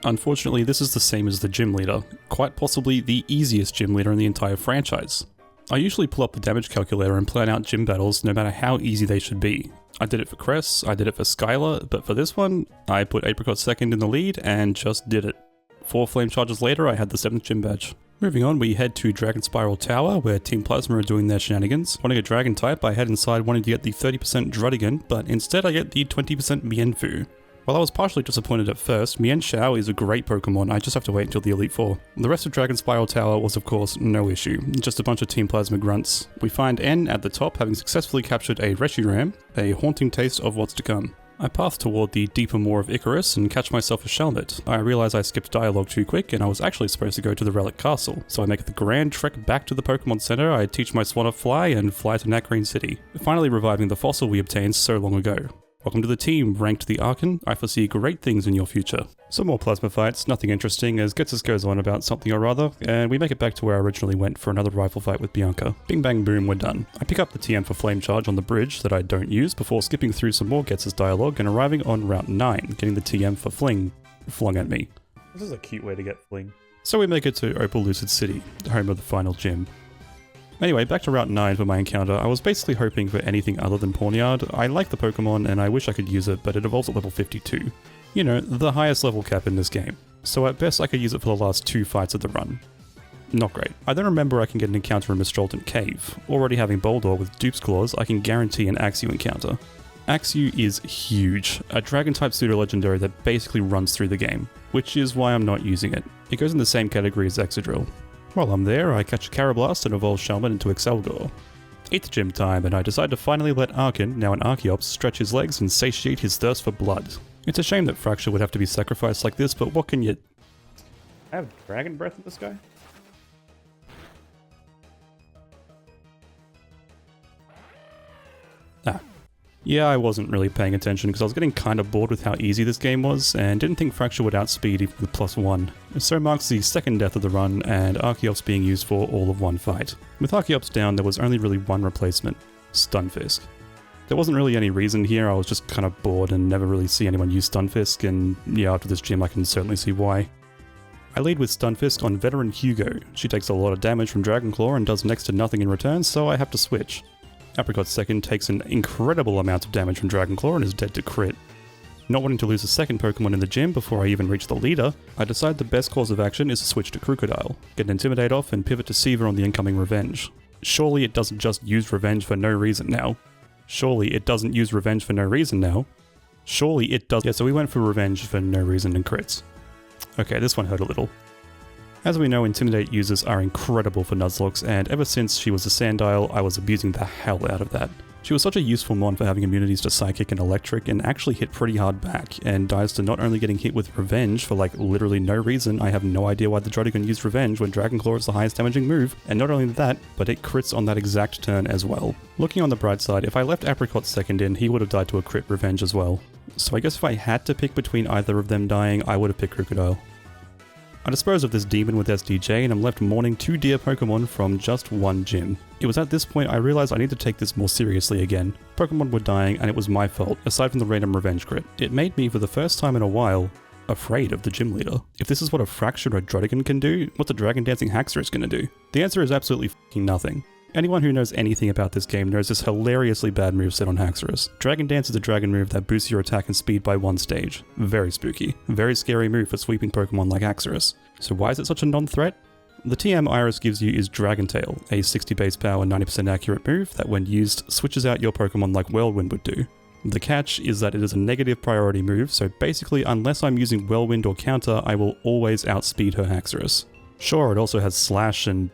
Unfortunately, this is the same as the gym leader, quite possibly the easiest gym leader in the entire franchise. I usually pull up the damage calculator and plan out gym battles no matter how easy they should be. I did it for Cress, I did it for Skylar, but for this one, I put Apricot 2nd in the lead and just did it. 4 flame charges later, I had the 7th gym badge. Moving on, we head to Dragon Spiral Tower, where Team Plasma are doing their shenanigans. Wanting a Dragon type, I head inside wanting to get the 30% Druddigan, but instead I get the 20% Mienfoo. While I was partially disappointed at first, Mienshao is a great Pokemon, I just have to wait until the Elite Four. The rest of Dragon Spiral Tower was of course no issue, just a bunch of Team Plasma grunts. We find N at the top having successfully captured a Reshiram, a haunting taste of what's to come. I path toward the deeper moor of Icarus and catch myself a Shelmet. I realise I skipped dialogue too quick and I was actually supposed to go to the Relic Castle, so I make the grand trek back to the Pokemon Center, I teach my Swanna fly and fly to Nakreen City, finally reviving the fossil we obtained so long ago. Welcome to the team, ranked the Archon. I foresee great things in your future. Some more plasma fights, nothing interesting, as Getsus goes on about something or other, and we make it back to where I originally went for another rifle fight with Bianca. Bing bang boom, we're done. I pick up the TM for Flame Charge on the bridge that I don't use before skipping through some more Getsus dialogue and arriving on Route 9, getting the TM for Fling flung at me. This is a cute way to get Fling. So we make it to Opal Lucid City, the home of the final gym. Anyway, back to Route 9 for my encounter. I was basically hoping for anything other than Pawniard. I like the Pokemon and I wish I could use it, but it evolves at level 52. You know, the highest level cap in this game. So at best I could use it for the last 2 fights of the run. Not great. I then remember I can get an encounter in Mistralton Cave. Already having Boldor with Dupe's Claws, I can guarantee an Axew encounter. Axew is huge, a Dragon-type pseudo-legendary that basically runs through the game, which is why I'm not using it. It goes in the same category as Exodrill. While I'm there, I catch a Carablast and evolve Shelmet into Excelgor. 8th gym time, and I decide to finally let Archon, now an Archeops, stretch his legs and satiate his thirst for blood. It's a shame that Fracture would have to be sacrificed like this, but what can you... I have Dragon Breath with this guy? Yeah, I wasn't really paying attention because I was getting kind of bored with how easy this game was and didn't think Fracture would outspeed even with +1. So marks the second death of the run and Archeops being used for all of one fight. With Archeops down, there was only really one replacement, Stunfisk. There wasn't really any reason here, I was just kind of bored and never really see anyone use Stunfisk, and yeah, after this gym I can certainly see why. I lead with Stunfisk on Veteran Hugo. She takes a lot of damage from Dragon Claw and does next to nothing in return, so I have to switch. Apricot 2nd takes an incredible amount of damage from Dragon Claw and is dead to crit. Not wanting to lose a second Pokemon in the gym before I even reach the leader, I decide the best course of action is to switch to Crocodile, get an Intimidate off and pivot to Siva on the incoming Revenge. Surely it doesn't just use Revenge for no reason now. Surely it doesn't use Revenge for no reason now. Surely it does. Yeah, so we went for Revenge for no reason and crits. Okay, this one hurt a little. As we know, Intimidate users are incredible for Nuzlocke, and ever since she was a Sandile, I was abusing the hell out of that. She was such a useful mon for having immunities to Psychic and Electric, and actually hit pretty hard back, and dies to not only getting hit with Revenge for like literally no reason. I have no idea why the Drodigan used Revenge when Dragonclaw is the highest damaging move, and not only that, but it crits on that exact turn as well. Looking on the bright side, if I left Apricot second in, he would have died to a crit Revenge as well. So I guess if I had to pick between either of them dying, I would have picked Crocodile. I dispose of this demon with SDJ and I'm left mourning 2 dear Pokemon from just one gym. It was at this point I realized I need to take this more seriously again. Pokemon were dying and it was my fault, aside from the random revenge crit. It made me, for the first time in a while, afraid of the gym leader. If this is what a Fractured or Drodigan can do, what's a Dragon Dancing Haxorus gonna do? The answer is absolutely f***ing nothing. Anyone who knows anything about this game knows this hilariously bad moveset on Haxorus. Dragon Dance is a dragon move that boosts your attack and speed by 1 stage. Very spooky. Very scary move for sweeping Pokemon like Haxorus. So why is it such a non-threat? The TM Iris gives you is Dragon Tail, a 60 base power 90% accurate move that when used switches out your Pokemon like Whirlwind would do. The catch is that it is a negative priority move, so basically unless I'm using Whirlwind or Counter, I will always outspeed her Haxorus. Sure, it also has Slash and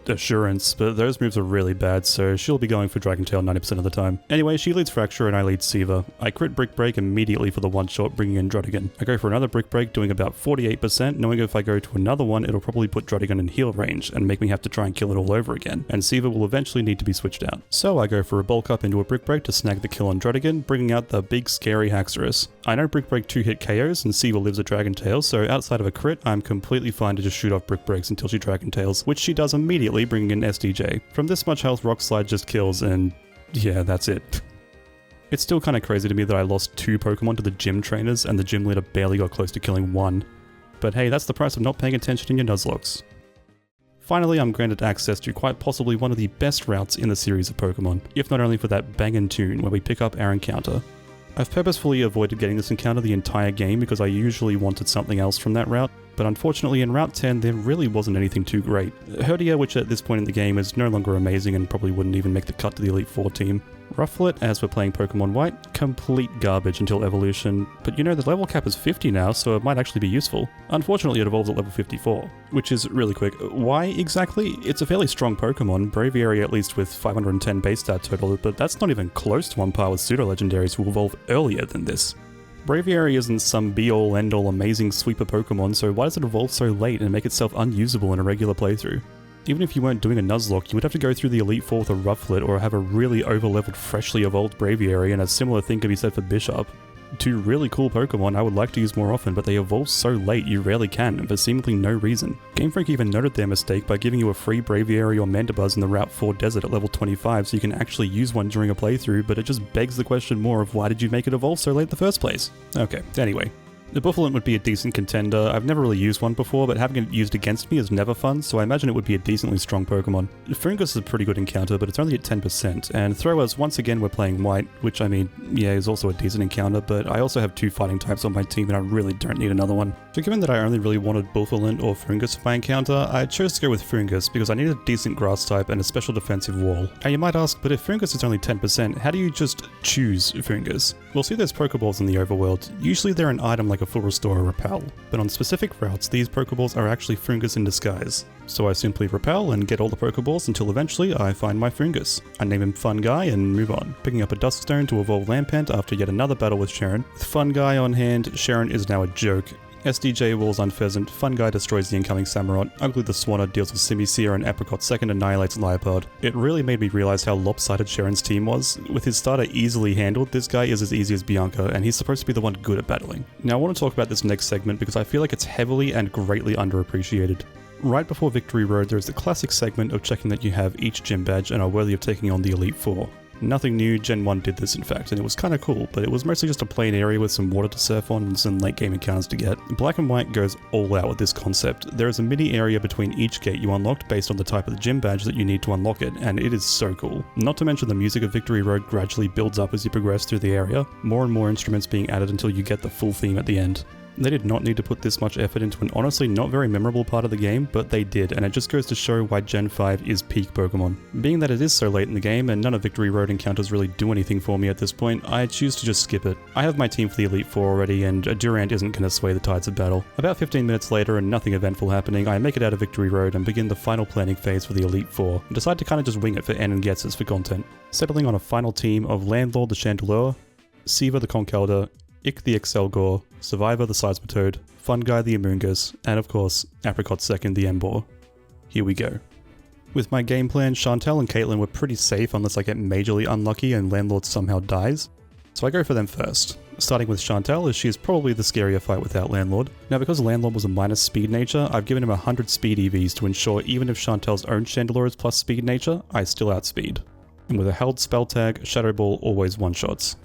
Assurance, but those moves are really bad, so she'll be going for Dragon Tail 90% of the time. Anyway, she leads Fracture and I lead Siva. I crit Brick Break immediately for the one-shot, bringing in Drodigan. I go for another Brick Break, doing about 48%, knowing if I go to another one, it'll probably put Drodigan in heal range and make me have to try and kill it all over again, and Siva will eventually need to be switched out. So I go for a Bulk Up into a Brick Break to snag the kill on Drodigan, bringing out the big scary Haxorus. I know Brick Break 2-hit KOs and Siva lives a Dragon Tail, so outside of a crit, I'm completely fine to just shoot off Brick Breaks until she Dragon Tails, which she does immediately, bringing in SDJ. From this much health, Rock Slide just kills, and yeah, that's it. It's still kind of crazy to me that I lost 2 Pokemon to the gym trainers and the gym leader barely got close to killing 1. But hey, that's the price of not paying attention in your Nuzlocke. Finally, I'm granted access to quite possibly one of the best routes in the series of Pokemon, if not only for that bangin' tune where we pick up our encounter. I've purposefully avoided getting this encounter the entire game because I usually wanted something else from that route, but unfortunately in Route 10 there really wasn't anything too great. Herdia, which at this point in the game is no longer amazing and probably wouldn't even make the cut to the Elite Four team. Rufflet, as we're playing Pokemon White, complete garbage until evolution, but you know the level cap is 50 now, so it might actually be useful. Unfortunately it evolves at level 54, which is really quick. Why exactly? It's a fairly strong Pokemon, Braviary at least with 510 base stat total, but that's not even close to on par with pseudo-legendaries who evolve earlier than this. Braviary isn't some be-all end-all amazing sweeper Pokemon, so why does it evolve so late and make itself unusable in a regular playthrough? Even if you weren't doing a Nuzlocke, you would have to go through the Elite Four with a Rufflet or have a really over-leveled, freshly evolved Braviary, and a similar thing could be said for Bishop. 2 really cool Pokemon I would like to use more often, but they evolve so late you rarely can, and for seemingly no reason. Game Freak even noted their mistake by giving you a free Braviary or Mandibuzz in the Route 4 desert at level 25 so you can actually use one during a playthrough, but it just begs the question more of why did you make it evolve so late in the first place? Okay, anyway. The Buffalint would be a decent contender. I've never really used one before, but having it used against me is never fun, so I imagine it would be a decently strong Pokemon. Fungus is a pretty good encounter, but it's only at 10%, and Throwers, once again we're playing White, which I mean, yeah, is also a decent encounter, but I also have 2 fighting types on my team and I really don't need another one. So given that I only really wanted Buffalint or Fungus for my encounter, I chose to go with Fungus because I needed a decent grass type and a special defensive wall. Now you might ask, but if Fungus is only 10%, how do you just choose Fungus? Well, see those Pokeballs in the overworld, usually they're an item like a Full Restore or Repel, but on specific routes these Pokeballs are actually Fungus in disguise. So I simply repel and get all the Pokeballs until eventually I find my Fungus. I name him Fun Guy and move on, picking up a Duskstone to evolve Lampent after yet another battle with Sharon. With Fun Guy on hand, Sharon is now a joke. SDJ walls Unpheasant, Fun Guy destroys the incoming Samurott, Ugly the Swanner deals with Simisear, and Apricot second annihilates Liepard. It really made me realize how lopsided Sharon's team was. With his starter easily handled, this guy is as easy as Bianca, and he's supposed to be the one good at battling. Now I want to talk about this next segment because I feel like it's heavily and greatly underappreciated. Right before Victory Road there is the classic segment of checking that you have each gym badge and are worthy of taking on the Elite Four. Nothing new, Gen 1 did this in fact, and it was kinda cool, but it was mostly just a plain area with some water to surf on and some late game encounters to get. Black and White goes all out with this concept. There is a mini area between each gate you unlocked based on the type of the gym badge that you need to unlock it, and it is so cool. Not to mention the music of Victory Road gradually builds up as you progress through the area, more and more instruments being added until you get the full theme at the end. They did not need to put this much effort into an honestly not very memorable part of the game, but they did, and it just goes to show why Gen 5 is peak Pokemon. Being that it is so late in the game and none of Victory Road encounters really do anything for me at this point, I choose to just skip it. I have my team for the Elite Four already, and a Durant isn't going to sway the tides of battle. About 15 minutes later and nothing eventful happening, I make it out of Victory Road and begin the final planning phase for the Elite Four, and decide to kind of just wing it for N and Guesses for content. Settling on a final team of Landlord the Chandelure, Siva the Conkeldurr, Ick the Excelgor, Survivor the Seismitoad, Fungi the Amoonguss, and of course, Apricot Second the Embor. Here we go. With my game plan, Chantel and Caitlin were pretty safe unless I get majorly unlucky and Landlord somehow dies, so I go for them first. Starting with Chantel, as she is probably the scarier fight without Landlord. Now because Landlord was a minus speed nature, I've given him 100 speed EVs to ensure even if Chantel's own Chandelure is plus speed nature, I still outspeed. And with a held spell tag, Shadow Ball always one-shots.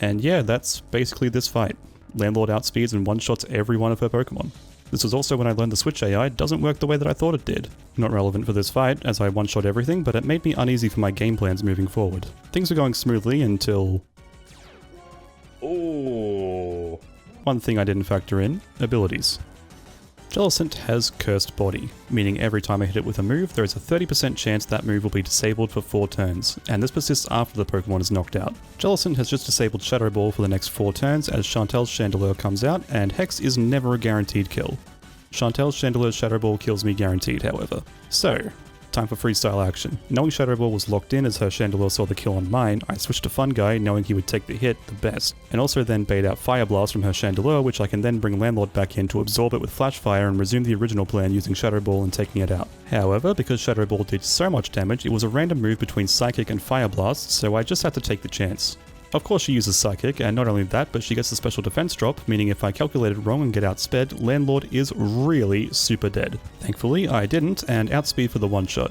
And yeah, that's basically this fight. Landlord outspeeds and one-shots every one of her Pokemon. This was also when I learned the Switch AI doesn't work the way that I thought it did. Not relevant for this fight, as I one-shot everything, but it made me uneasy for my game plans moving forward. Things were going smoothly until... oh. One thing I didn't factor in, abilities. Jellicent has Cursed Body, meaning every time I hit it with a move, there is a 30% chance that move will be disabled for 4 turns, and this persists after the Pokemon is knocked out. Jellicent has just disabled Shadow Ball for the next 4 turns as Chantel's Chandelure comes out, and Hex is never a guaranteed kill. Chantel's Chandelure's Shadow Ball kills me guaranteed, however. So, time for freestyle action. Knowing Shadow Ball was locked in as her Chandelure saw the kill on mine, I switched to Fungi knowing he would take the hit the best, and also then bait out Fire Blast from her Chandelure, which I can then bring Landlord back in to absorb it with Flash Fire and resume the original plan using Shadow Ball and taking it out. However, because Shadow Ball did so much damage, it was a random move between Psychic and Fire Blast, so I just had to take the chance. Of course she uses Psychic, and not only that, but she gets the special defense drop, meaning if I calculated wrong and get outsped, Landlord is really super dead. Thankfully, I didn't, and outspeed for the one-shot.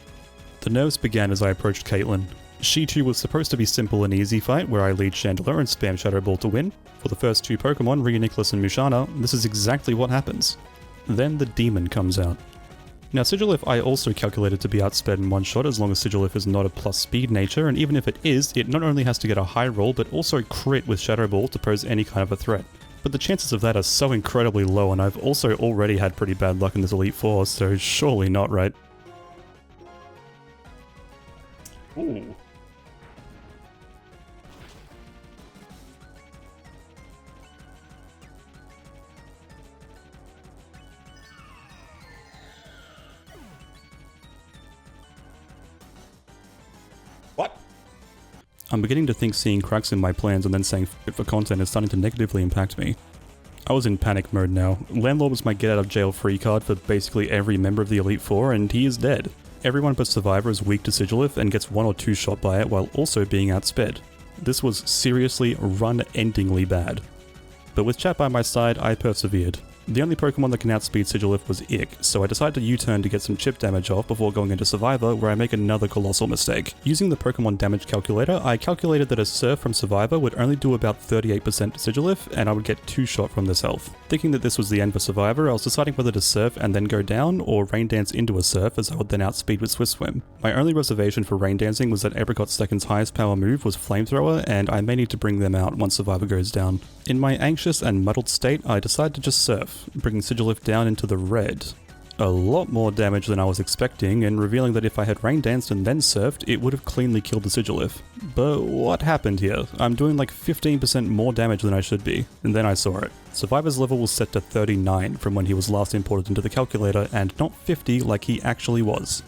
The nerves began as I approached Caitlin. She too was supposed to be simple and easy fight where I lead Chandelure and spam Shadow Ball to win. For the first 2 Pokemon, Reuniclus and Mushana, this is exactly what happens. Then the Demon comes out. Now Sigilif I also calculated to be outsped in one shot as long as Sigilif is not a plus speed nature, and even if it is, it not only has to get a high roll but also crit with Shadow Ball to pose any kind of a threat. But the chances of that are so incredibly low, and I've also already had pretty bad luck in this Elite Four, so surely not right. Ooh. What? I'm beginning to think seeing cracks in my plans and then saying f it for content is starting to negatively impact me. I was in panic mode now. Landlord was my get out of jail free card for basically every member of the Elite Four, and he is dead. Everyone but Survivor is weak to Sigilif and gets 1 or 2 shot by it while also being outsped. This was seriously run-endingly bad. But with chat by my side, I persevered. The only Pokemon that can outspeed Sigilif was Ick, so I decided to U-turn to get some chip damage off before going into Survivor, where I make another colossal mistake. Using the Pokemon damage calculator, I calculated that a Surf from Survivor would only do about 38% to Sigilif, and I would get 2 shot from this health. Thinking that this was the end for Survivor, I was deciding whether to Surf and then go down, or Rain Dance into a Surf as I would then outspeed with Swift Swim. My only reservation for Rain Dancing was that Apricot Second's highest power move was Flamethrower, and I may need to bring them out once Survivor goes down. In my anxious and muddled state, I decided to just Surf, bringing Sigilif down into the red. A lot more damage than I was expecting, and revealing that if I had Rain Danced and then Surfed, it would have cleanly killed the Sigilif. But what happened here? I'm doing like 15% more damage than I should be, and then I saw it. Survivor's level was set to 39 from when he was last imported into the calculator, and not 50 like he actually was.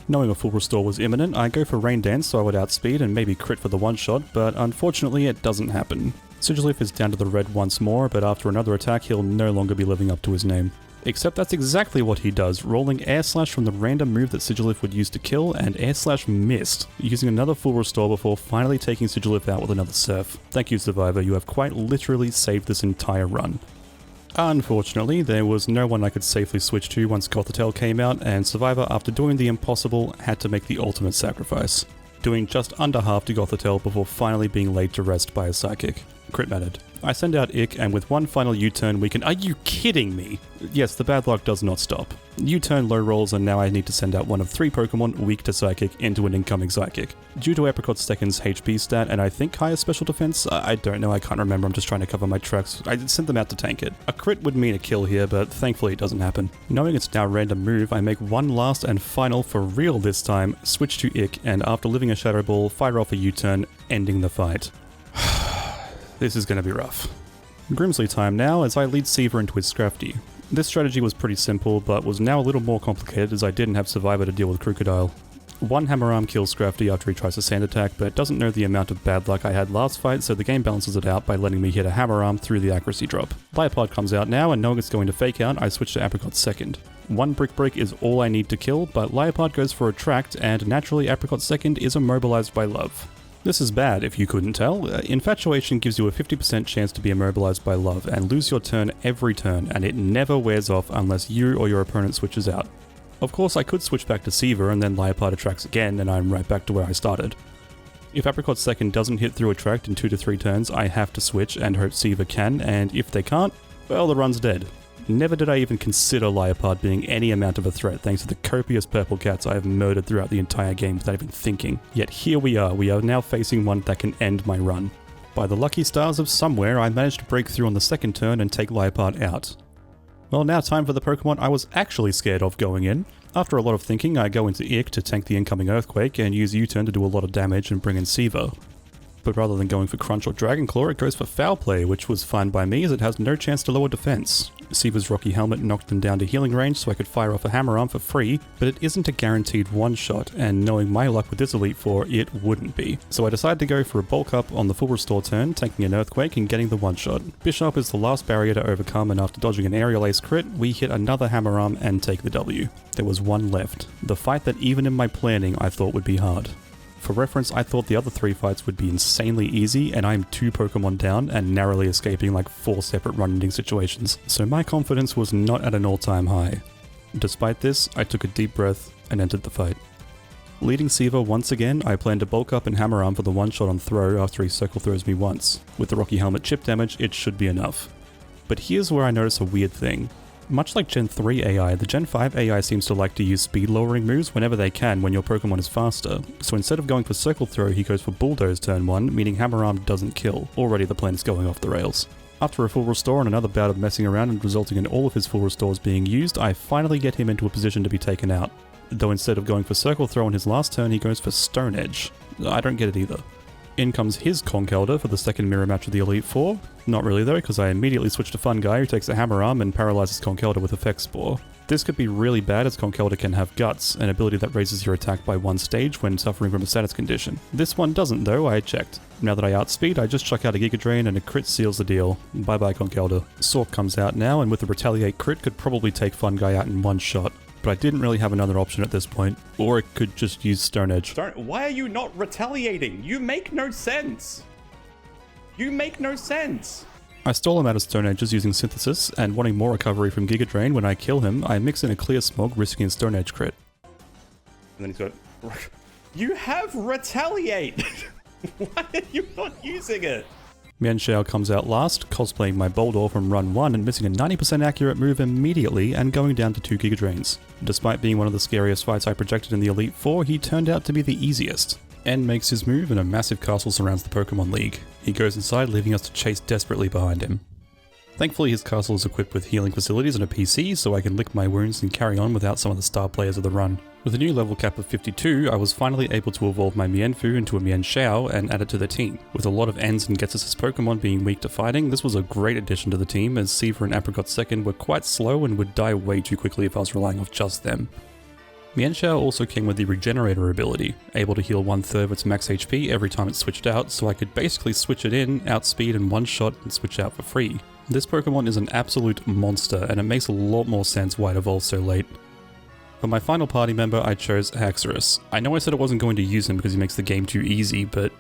Knowing a full restore was imminent, I go for Rain Dance so I would outspeed and maybe crit for the one-shot, but unfortunately it doesn't happen. Sigilif is down to the red once more, but after another attack he'll no longer be living up to his name. Except that's exactly what he does, rolling Air Slash from the random move that Sigilif would use to kill, and Air Slash missed, using another full restore before finally taking Sigilif out with another Surf. Thank you Survivor, you have quite literally saved this entire run. Unfortunately, there was no one I could safely switch to once Gothitelle came out, and Survivor, after doing the impossible, had to make the ultimate sacrifice. Doing just under half to Gothitelle before finally being laid to rest by a Psychic. Crit mattered. I send out Ick, and with one final U-turn we can— Are you kidding me? Yes, the bad luck does not stop. U-turn low rolls, and now I need to send out one of 3 Pokemon weak to Psychic into an incoming Psychic. Due to Apricot Second's HP stat and I think higher special defense, I don't know, I can't remember, I'm just trying to cover my tracks. I sent them out to tank it. A crit would mean a kill here, but thankfully it doesn't happen. Knowing it's now a random move, I make one last and final, for real this time, switch to Ick, and after living a Shadow Ball, fire off a U-turn, ending the fight. This is going to be rough. Grimsley time now as I lead Seaver into his Scrafty. This strategy was pretty simple, but was now a little more complicated as I didn't have Survivor to deal with Crocodile. One Hammer Arm kills Scrafty after he tries to sand attack, but doesn't know the amount of bad luck I had last fight, so the game balances it out by letting me hit a Hammer Arm through the accuracy drop. Liepard comes out now, and knowing it's going to fake out, I switch to Apricot Second. One Brick Break is all I need to kill, but Liepard goes for Attract, and naturally Apricot Second is immobilized by Love. This is bad, if you couldn't tell. Infatuation gives you a 50% chance to be immobilized by Love and lose your turn every turn, and it never wears off unless you or your opponent switches out. Of course, I could switch back to Seaver and then Liepard attracts again, and I'm right back to where I started. If Apricot Second doesn't hit through Attract in 2 to 3 turns, I have to switch and hope Seaver can, and if they can't, well, the run's dead. Never did I even consider Liepard being any amount of a threat thanks to the copious purple cats I have murdered throughout the entire game without even thinking. Yet here we are now facing one that can end my run. By the lucky stars of somewhere, I managed to break through on the second turn and take Liepard out. Well, now time for the Pokemon I was actually scared of going in. After a lot of thinking, I go into Ick to tank the incoming Earthquake and use U-turn to do a lot of damage and bring in Seaver. But rather than going for Crunch or Dragon Claw, it goes for Foul Play, which was fine by me as it has no chance to lower defense. Seaver's Rocky Helmet knocked them down to healing range so I could fire off a Hammer Arm for free, but it isn't a guaranteed one-shot, and knowing my luck with this Elite Four, it wouldn't be. So I decided to go for a Bulk Up on the full restore turn, taking an Earthquake and getting the one-shot. Bishop is the last barrier to overcome, and after dodging an Aerial Ace crit, we hit another Hammer Arm and take the W. There was one left. The fight that even in my planning I thought would be hard. For reference, I thought the other 3 fights would be insanely easy, and I'm 2 Pokemon down and narrowly escaping like 4 separate run-ending situations, so my confidence was not at an all-time high. Despite this, I took a deep breath and entered the fight. Leading Seaver once again, I plan to bulk up and Hammer Arm for the one-shot on throw after he Circle Throws me once. With the Rocky Helmet chip damage, it should be enough. But here's where I notice a weird thing. Much like Gen 3 AI, the Gen 5 AI seems to like to use speed lowering moves whenever they can when your Pokemon is faster, so instead of going for Circle Throw he goes for Bulldoze turn 1, meaning Hammer Arm doesn't kill. Already the plan is going off the rails. After a full restore and another bout of messing around and resulting in all of his full restores being used, I finally get him into a position to be taken out. Though instead of going for Circle Throw on his last turn he goes for Stone Edge. I don't get it either. In comes his Conkeldurr for the second mirror match of the Elite Four. Not really though, because I immediately switch to Fun Guy who takes a Hammer Arm and paralyzes Conkeldurr with Effect Spore. This could be really bad as Conkeldurr can have Guts, an ability that raises your attack by 1 stage when suffering from a status condition. This one doesn't though, I checked. Now that I outspeed, I just chuck out a Giga Drain and a crit seals the deal. Bye bye Conkeldurr. Sork comes out now and with the Retaliate crit could probably take Fun Guy out in one shot. But I didn't really have another option at this point, or it could just use Stone Edge. Why are you not retaliating? You make no sense. You make no sense. I stole him out of Stone Edges using Synthesis, and wanting more recovery from Giga Drain when I kill him, I mix in a Clear Smog risking a Stone Edge crit. And then he's got... You have Retaliate! Why are you not using it? Mienshao comes out last, cosplaying my Boldore from run 1 and missing a 90% accurate move immediately and going down to 2 Giga Drains. Despite being one of the scariest fights I projected in the Elite Four, he turned out to be the easiest. N makes his move and a massive castle surrounds the Pokemon League. He goes inside, leaving us to chase desperately behind him. Thankfully his castle is equipped with healing facilities and a PC, so I can lick my wounds and carry on without some of the star players of the run. With a new level cap of 52, I was finally able to evolve my Mienfoo into a Mienshao and add it to the team. With a lot of Ns and Getsus' Pokemon being weak to fighting, this was a great addition to the team as Seaver and Apricot Second were quite slow and would die way too quickly if I was relying off just them. Mienshao also came with the Regenerator ability, able to heal 1/3 of its max HP every time it switched out, so I could basically switch it in, outspeed in one shot and switch out for free. This Pokemon is an absolute monster and it makes a lot more sense why it evolved so late. For my final party member, I chose Haxorus. I know I said I wasn't going to use him because he makes the game too easy, but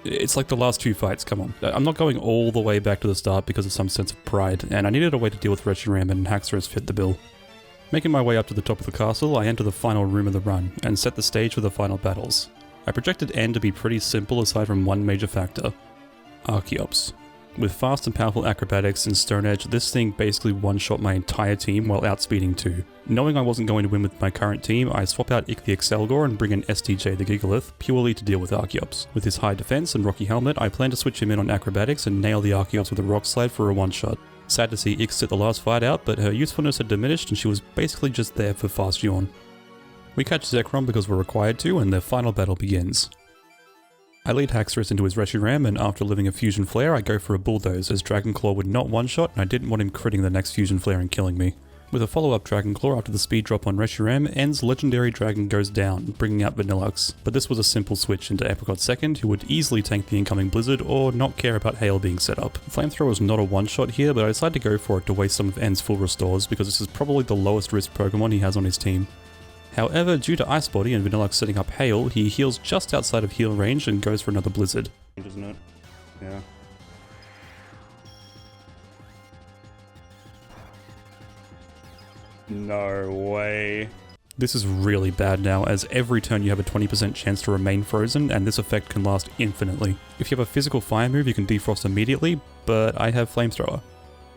it's like the last 2 fights, come on. I'm not going all the way back to the start because of some sense of pride, and I needed a way to deal with Reshiram and Haxorus fit the bill. Making my way up to the top of the castle, I enter the final room of the run, and set the stage for the final battles. I projected N to be pretty simple aside from one major factor. Archeops. With fast and powerful acrobatics and Stone Edge, this thing basically one-shot my entire team while outspeeding 2. Knowing I wasn't going to win with my current team, I swap out Ick the Excelgor and bring in STJ the Gigalith, purely to deal with Archeops. With his high defense and rocky helmet, I plan to switch him in on acrobatics and nail the Archeops with a rock slide for a one-shot. Sad to see Ick sit the last fight out, but her usefulness had diminished and she was basically just there for fast yawn. We catch Zekrom because we're required to, and their final battle begins. I lead Haxorus into his Reshiram, and after living a Fusion Flare, I go for a Bulldoze, as Dragonclaw would not one-shot and I didn't want him critting the next Fusion Flare and killing me. With a follow-up Dragonclaw after the speed drop on Reshiram, N's Legendary Dragon goes down, bringing out Vanilluxe, but this was a simple switch into Apricot 2nd, who would easily tank the incoming Blizzard or not care about Hail being set up. Flamethrower is not a one-shot here, but I decided to go for it to waste some of N's full restores because this is probably the lowest risk Pokemon he has on his team. However, due to Ice Body and Vanilluxe setting up Hail, he heals just outside of heal range and goes for another Blizzard. Isn't it? Yeah. No way. This is really bad now, as every turn you have a 20% chance to remain frozen, and this effect can last infinitely. If you have a physical fire move, you can defrost immediately, but I have Flamethrower.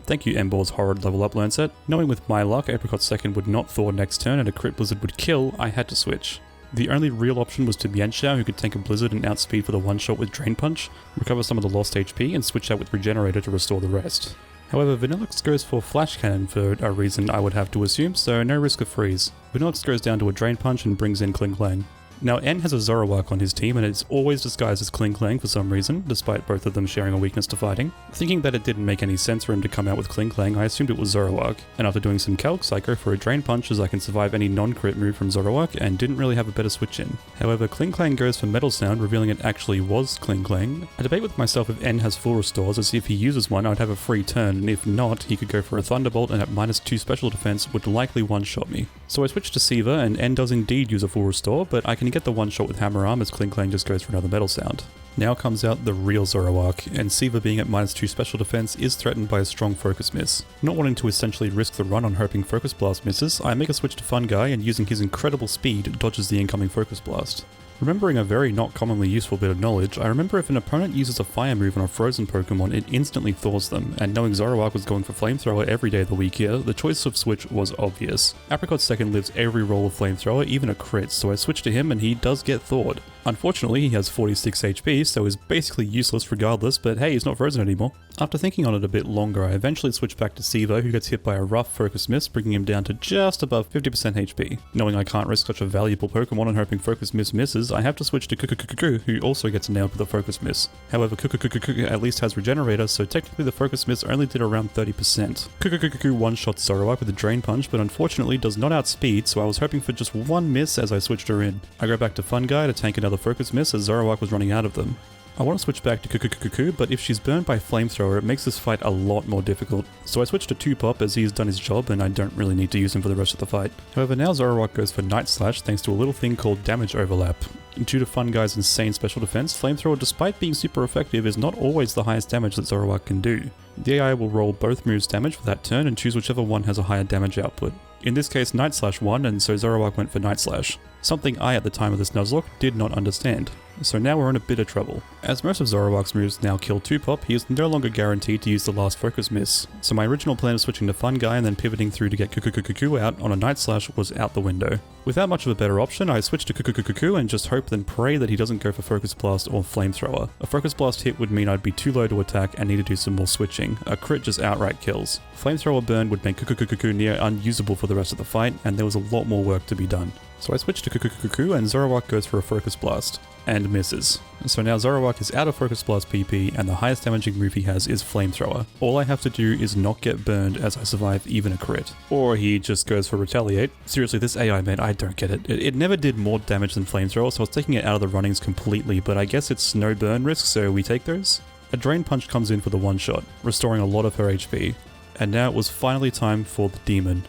Thank you, Embor's horrid level up learn set. Knowing with my luck Apricot 2nd would not thaw next turn and a crit Blizzard would kill, I had to switch. The only real option was to Mienshao, who could tank a Blizzard and outspeed for the one-shot with Drain Punch, recover some of the lost HP, and switch out with Regenerator to restore the rest. However, Vanilluxe goes for Flash Cannon for a reason I would have to assume, so no risk of freeze. Vanilluxe goes down to a Drain Punch and brings in Klinklang. Now N has a Zoroark on his team and it's always disguised as Klinklang for some reason, despite both of them sharing a weakness to fighting. Thinking that it didn't make any sense for him to come out with Klinklang, I assumed it was Zoroark, and after doing some calcs I go for a Drain Punch as I can survive any non-crit move from Zoroark and didn't really have a better switch in. However, Klinklang goes for Metal Sound, revealing it actually was Klinklang. I debate with myself if N has full restores, as if he uses one I'd have a free turn, and if not, he could go for a Thunderbolt and at -2 special defense would likely one-shot me. So I switch to Siva, and N does indeed use a full restore, but I can get the one-shot with Hammer Arm as Klinklang just goes for another Metal Sound. Now comes out the real Zoroark, and Siva being at -2 special defense is threatened by a strong Focus Miss. Not wanting to essentially risk the run on hoping Focus Blast misses, I make a switch to Fungi and using his incredible speed dodges the incoming Focus Blast. Remembering a very not commonly useful bit of knowledge, I remember if an opponent uses a fire move on a frozen Pokemon, it instantly thaws them, and knowing Zoroark was going for Flamethrower every day of the week here, the choice of switch was obvious. Apricot 2nd lives every roll of Flamethrower, even a crit, so I switch to him and he does get thawed. Unfortunately, he has 46 HP, so is basically useless regardless, but hey, he's not frozen anymore. After thinking on it a bit longer, I eventually switch back to Siva, who gets hit by a rough Focus Miss, bringing him down to just above 50% HP. Knowing I can't risk such a valuable Pokemon and hoping Focus Miss misses, I have to switch to Kukukuku, who also gets nailed with a Focus Miss. However, Kukukuku at least has Regenerator, so technically the Focus Miss only did around 30%. Kukukuku one-shots Zoroark with a Drain Punch, but unfortunately does not outspeed, so I was hoping for just one miss as I switched her in. I go back to Fungi to tank another Focus Miss as Zoroark was running out of them. I want to switch back to Kukukuku, but if she's burned by Flamethrower, it makes this fight a lot more difficult. So I switch to 2-Pop as he's done his job and I don't really need to use him for the rest of the fight. However, now Zoroark goes for Night Slash thanks to a little thing called Damage Overlap. Due to Fungai's insane special defense, Flamethrower, despite being super effective, is not always the highest damage that Zoroark can do. The AI will roll both moves' damage for that turn and choose whichever one has a higher damage output. In this case, Night Slash won, and so Zoroark went for Night Slash. Something I, at the time of this Nuzlocke, did not understand. So now we're in a bit of trouble. As most of Zoroark's moves now kill 2-Pop, he is no longer guaranteed to use the last Focus Miss. So my original plan of switching to Fungi and then pivoting through to get Kukukuku out on a Night Slash was out the window. Without much of a better option, I switch to Kukukuku and just hope then pray that he doesn't go for Focus Blast or Flamethrower. A Focus Blast hit would mean I'd be too low to attack and need to do some more switching. A crit just outright kills. Flamethrower burn would make Kukukuku near unusable for the rest of the fight, and there was a lot more work to be done. So I switch to Kukukuku and Zoroark goes for a Focus Blast. And misses. So now Zoroark is out of Focus Blast PP and the highest damaging move he has is Flamethrower. All I have to do is not get burned as I survive even a crit. Or he just goes for Retaliate. Seriously, this AI, man, I don't get it. It never did more damage than Flamethrower, so I was taking it out of the runnings completely, but I guess it's no burn risk, so we take those. A Drain Punch comes in for the one-shot, restoring a lot of her HP. And now it was finally time for the Demon.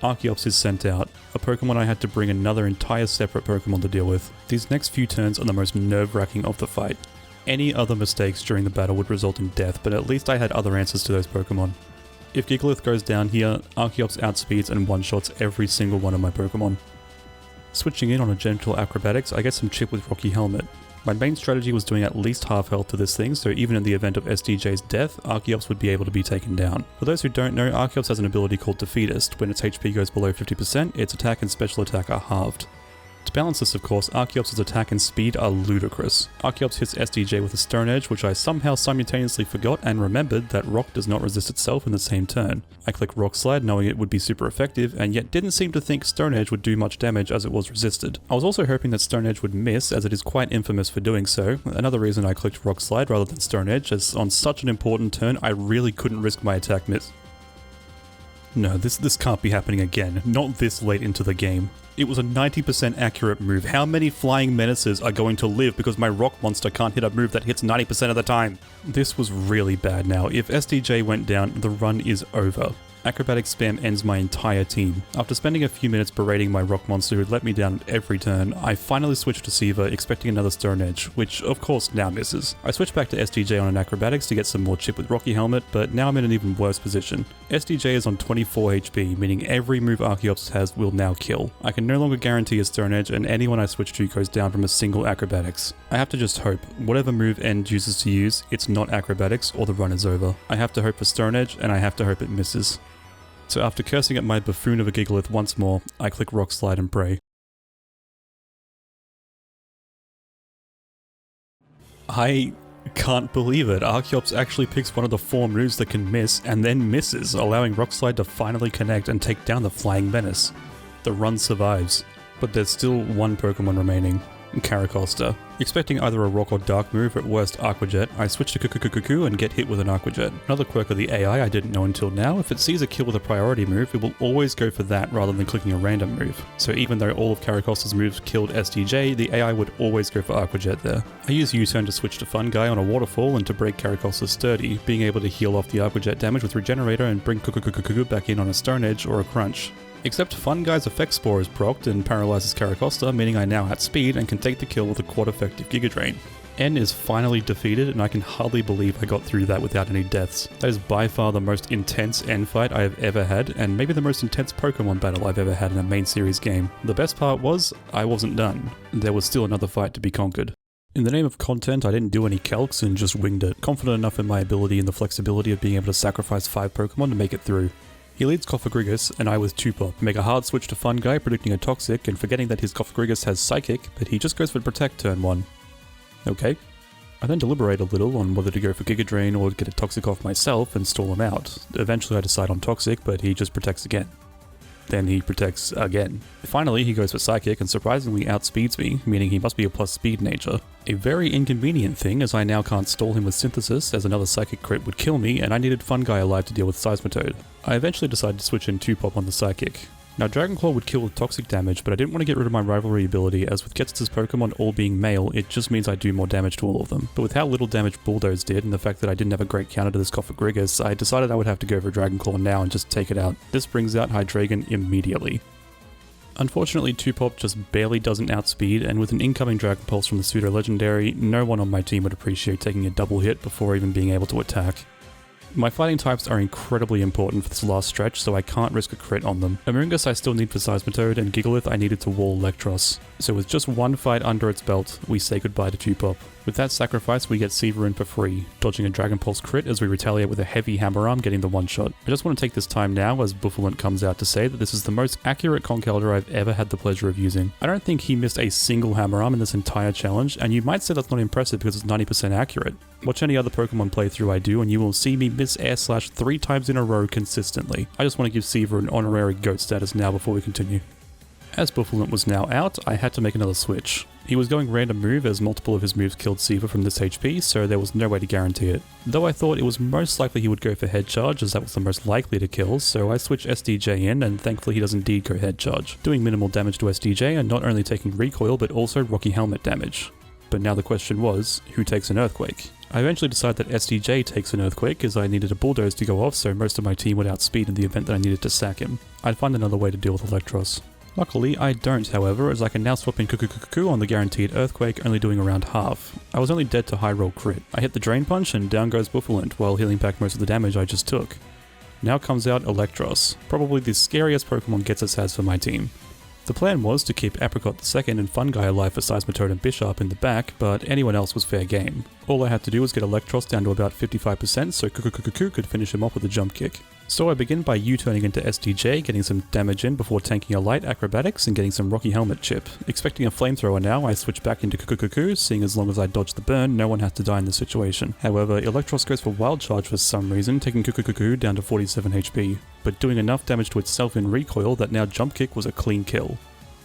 Archeops is sent out, a Pokemon I had to bring another entire separate Pokemon to deal with. These next few turns are the most nerve-wracking of the fight. Any other mistakes during the battle would result in death, but at least I had other answers to those Pokemon. If Gigalith goes down here, Archeops outspeeds and one-shots every single one of my Pokemon. Switching in on a gentle acrobatics, I get some chip with Rocky Helmet. My main strategy was doing at least half health to this thing, so even in the event of SDJ's death, Archeops would be able to be taken down. For those who don't know, Archeops has an ability called Defeatist. When its HP goes below 50%, its attack and special attack are halved. To balance this, of course, Archeops' attack and speed are ludicrous. Archeops hits SDJ with a Stone Edge, which I somehow simultaneously forgot and remembered that Rock does not resist itself in the same turn. I click Rock Slide knowing it would be super effective, and yet didn't seem to think Stone Edge would do much damage as it was resisted. I was also hoping that Stone Edge would miss, as it is quite infamous for doing so. Another reason I clicked Rock Slide rather than Stone Edge, as on such an important turn I really couldn't risk my attack miss. No, this can't be happening again, not this late into the game. It was a 90% accurate move. How many flying menaces are going to live because my rock monster can't hit a move that hits 90% of the time? This was really bad now. If SDJ went down, the run is over. Acrobatic spam ends my entire team. After spending a few minutes berating my rock monster who let me down at every turn, I finally switched to Siva, expecting another Stone Edge, which of course now misses. I switched back to SDJ on an acrobatics to get some more chip with Rocky Helmet, but now I'm in an even worse position. SDJ is on 24 HP, meaning every move Archeops has will now kill. I can no longer guarantee a Stone Edge, and anyone I switch to goes down from a single acrobatics. I have to just hope, whatever move End chooses to use, it's not acrobatics or the run is over. I have to hope for Stone Edge, and I have to hope it misses. So after cursing at my buffoon of a Gigalith once more, I click Rock Slide and pray. I can't believe it. Archeops actually picks one of the 4 moves that can miss, and then misses, allowing Rock Slide to finally connect and take down the Flying Menace. The run survives, but there's still one Pokemon remaining, Caracosta. Expecting either a rock or dark move, or at worst Aqua Jet, I switch to Cuckoo and get hit with an Aqua Jet. Another quirk of the AI I didn't know until now, if it sees a kill with a priority move, it will always go for that rather than clicking a random move. So even though all of Caracosta's moves killed SDJ, the AI would always go for Aqua Jet there. I use U-turn to switch to Fun Guy on a waterfall and to break Caracosta's sturdy, being able to heal off the Aqua Jet damage with Regenerator and bring Cuckoo back in on a Stone Edge or a Crunch. Except Fun Guy's Effect Spore is procced and paralyzes Caracosta, meaning I now outspeed and can take the kill with a quad effective Giga Drain. N is finally defeated, and I can hardly believe I got through that without any deaths. That is by far the most intense N fight I have ever had, and maybe the most intense Pokemon battle I've ever had in a main series game. The best part was, I wasn't done. There was still another fight to be conquered. In the name of content, I didn't do any calcs and just winged it, confident enough in my ability and the flexibility of being able to sacrifice 5 Pokemon to make it through. He leads Cofagrigus, and I with 2-Pop. Make a hard switch to Fun Guy, predicting a Toxic, and forgetting that his Cofagrigus has Psychic, but he just goes for Protect turn 1. Okay. I then deliberate a little on whether to go for Giga Drain or get a Toxic off myself and stall him out. Eventually I decide on Toxic, but he just protects again. Then he protects again. Finally, he goes for Psychic and surprisingly outspeeds me, meaning he must be a plus speed nature. A very inconvenient thing, as I now can't stall him with Synthesis, as another Psychic crit would kill me, and I needed Fun Guy alive to deal with Seismitoad. I eventually decided to switch in 2-Pop on the Psychic. Now Dragon Claw would kill with toxic damage, but I didn't want to get rid of my rivalry ability, as with Gets's Pokemon all being male, it just means I do more damage to all of them. But with how little damage Bulldoze did, and the fact that I didn't have a great counter to this Cofagrigus, I decided I would have to go for Dragon Claw now and just take it out. This brings out Hydreigon immediately. Unfortunately, 2-Pop just barely doesn't outspeed, and with an incoming Dragon Pulse from the pseudo-legendary, no one on my team would appreciate taking a double hit before even being able to attack. My fighting types are incredibly important for this last stretch, so I can't risk a crit on them. Amoonguss I still need for Seismitoad, and Gigalith I needed to wall Electros. So with just one fight under its belt, we say goodbye to 2-Pop. With that sacrifice, we get Severin for free, dodging a Dragon Pulse crit as we retaliate with a heavy Hammer Arm, getting the one-shot. I just want to take this time now, as Buffalint comes out to say that this is the most accurate Conkeldurr I've ever had the pleasure of using. I don't think he missed a single Hammer Arm in this entire challenge, and you might say that's not impressive because it's 90% accurate. Watch any other Pokemon playthrough I do, and you will see me miss Air Slash 3 times in a row consistently. I just want to give Seaver an honorary GOAT status now before we continue. As Buffalint was now out, I had to make another switch. He was going random move as multiple of his moves killed Seaver from this HP, so there was no way to guarantee it. Though I thought it was most likely he would go for Head Charge, as that was the most likely to kill, so I switched SDJ in, and thankfully he does indeed go Head Charge, doing minimal damage to SDJ and not only taking recoil but also Rocky Helmet damage. But now the question was, who takes an Earthquake? I eventually decided that SDJ takes an Earthquake, as I needed a Bulldoze to go off so most of my team would outspeed in the event that I needed to sack him. I'd find another way to deal with Electros. Luckily, I don't, however, as I can now swap in Cuckoo on the guaranteed Earthquake, only doing around half. I was only dead to high roll crit. I hit the Drain Punch and down goes Buffalint, while healing back most of the damage I just took. Now comes out Electros, probably the scariest Pokemon Ghetsis has for my team. The plan was to keep Apricot II and Fungi alive for Seismitoad and Bishop in the back, but anyone else was fair game. All I had to do was get Electros down to about 55% so Cuckoo could finish him off with a jump kick. So I begin by U-turning into SDJ, getting some damage in before tanking a light acrobatics and getting some Rocky Helmet chip. Expecting a flamethrower now, I switch back into Cuckoo, seeing as long as I dodge the burn, no one has to die in this situation. However, Electros goes for Wild Charge for some reason, taking Cuckoo down to 47 HP, but doing enough damage to itself in recoil that now jump kick was a clean kill,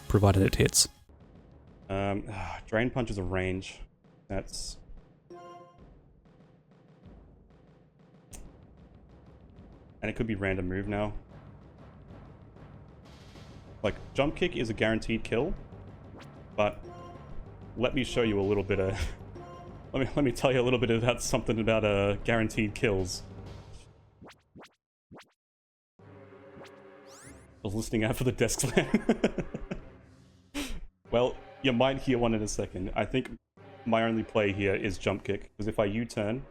provided it hits. Drain Punch is a range. That's... And it could be random move now. Like, jump kick is a guaranteed kill, but let me show you a little bit of... let me tell you a little bit about something about guaranteed kills. I was listening out for the desk slam. Well, you might hear one in a second. I think my only play here is jump kick, because if I U-turn,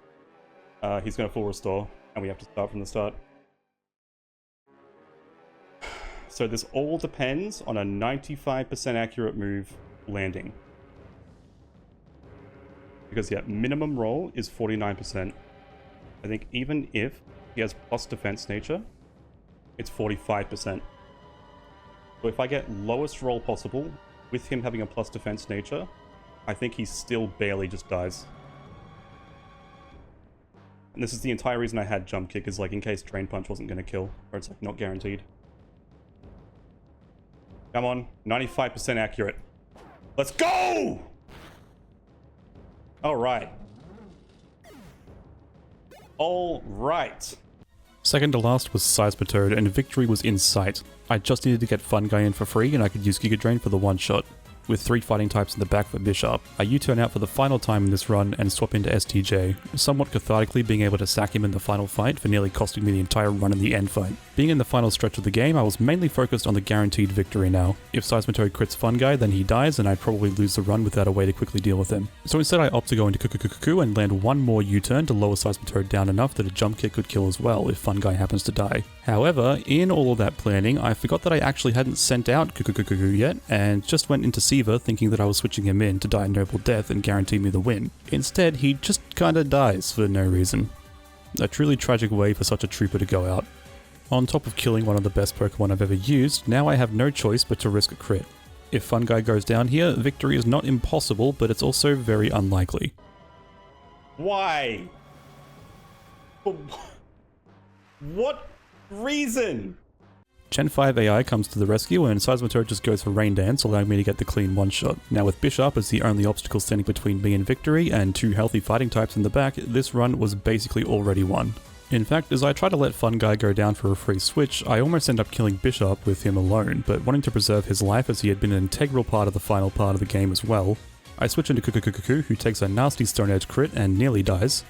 he's going to full restore, and we have to start from the start. So this all depends on a 95% accurate move landing. Because yeah, minimum roll is 49%. I think even if he has plus defense nature, it's 45%. So if I get lowest roll possible, with him having a plus defense nature, I think he still barely just dies. And this is the entire reason I had jump kick, is like in case Drain Punch wasn't going to kill, or it's like not guaranteed. Come on, 95% accurate. Let's go! Alright. Alright. Second to last was Seismitoad, and victory was in sight. I just needed to get Fungi in for free, and I could use Giga Drain for the one-shot. With 3 fighting types in the back for Bishop, I U-turn out for the final time in this run and swap into STJ, somewhat cathartically being able to sack him in the final fight for nearly costing me the entire run in the end fight. Being in the final stretch of the game, I was mainly focused on the guaranteed victory now. If Seismitoad crits Fungi, then he dies and I'd probably lose the run without a way to quickly deal with him. So instead I opt to go into Cuckoo and land one more U-turn to lower Seismitoad down enough that a jump kick could kill as well if Fungi happens to die. However, in all of that planning, I forgot that I actually hadn't sent out Cuckoo yet, and just went into Siva thinking that I was switching him in to die a noble death and guarantee me the win. Instead, he just kinda dies for no reason. A truly tragic way for such a trooper to go out. On top of killing one of the best Pokemon I've ever used, now I have no choice but to risk a crit. If Fungi goes down here, victory is not impossible, but it's also very unlikely. Why? What reason? Gen 5 AI comes to the rescue and Seismitoad just goes for Rain Dance, allowing me to get the clean one-shot. Now with Bishop as the only obstacle standing between me and victory, and 2 healthy fighting types in the back, this run was basically already won. In fact, as I try to let Fungi go down for a free switch, I almost end up killing Bishop with him alone, but wanting to preserve his life as he had been an integral part of the final part of the game as well, I switch into Cuckoo, who takes a nasty Stone Edge crit and nearly dies.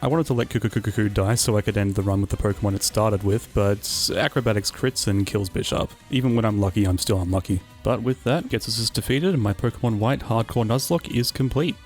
I wanted to let Cuckoo die so I could end the run with the Pokemon it started with, but Acrobatics crits and kills Bishop. Even when I'm lucky, I'm still unlucky. But with that, Getsus is defeated and my Pokemon White Hardcore Nuzlocke is complete.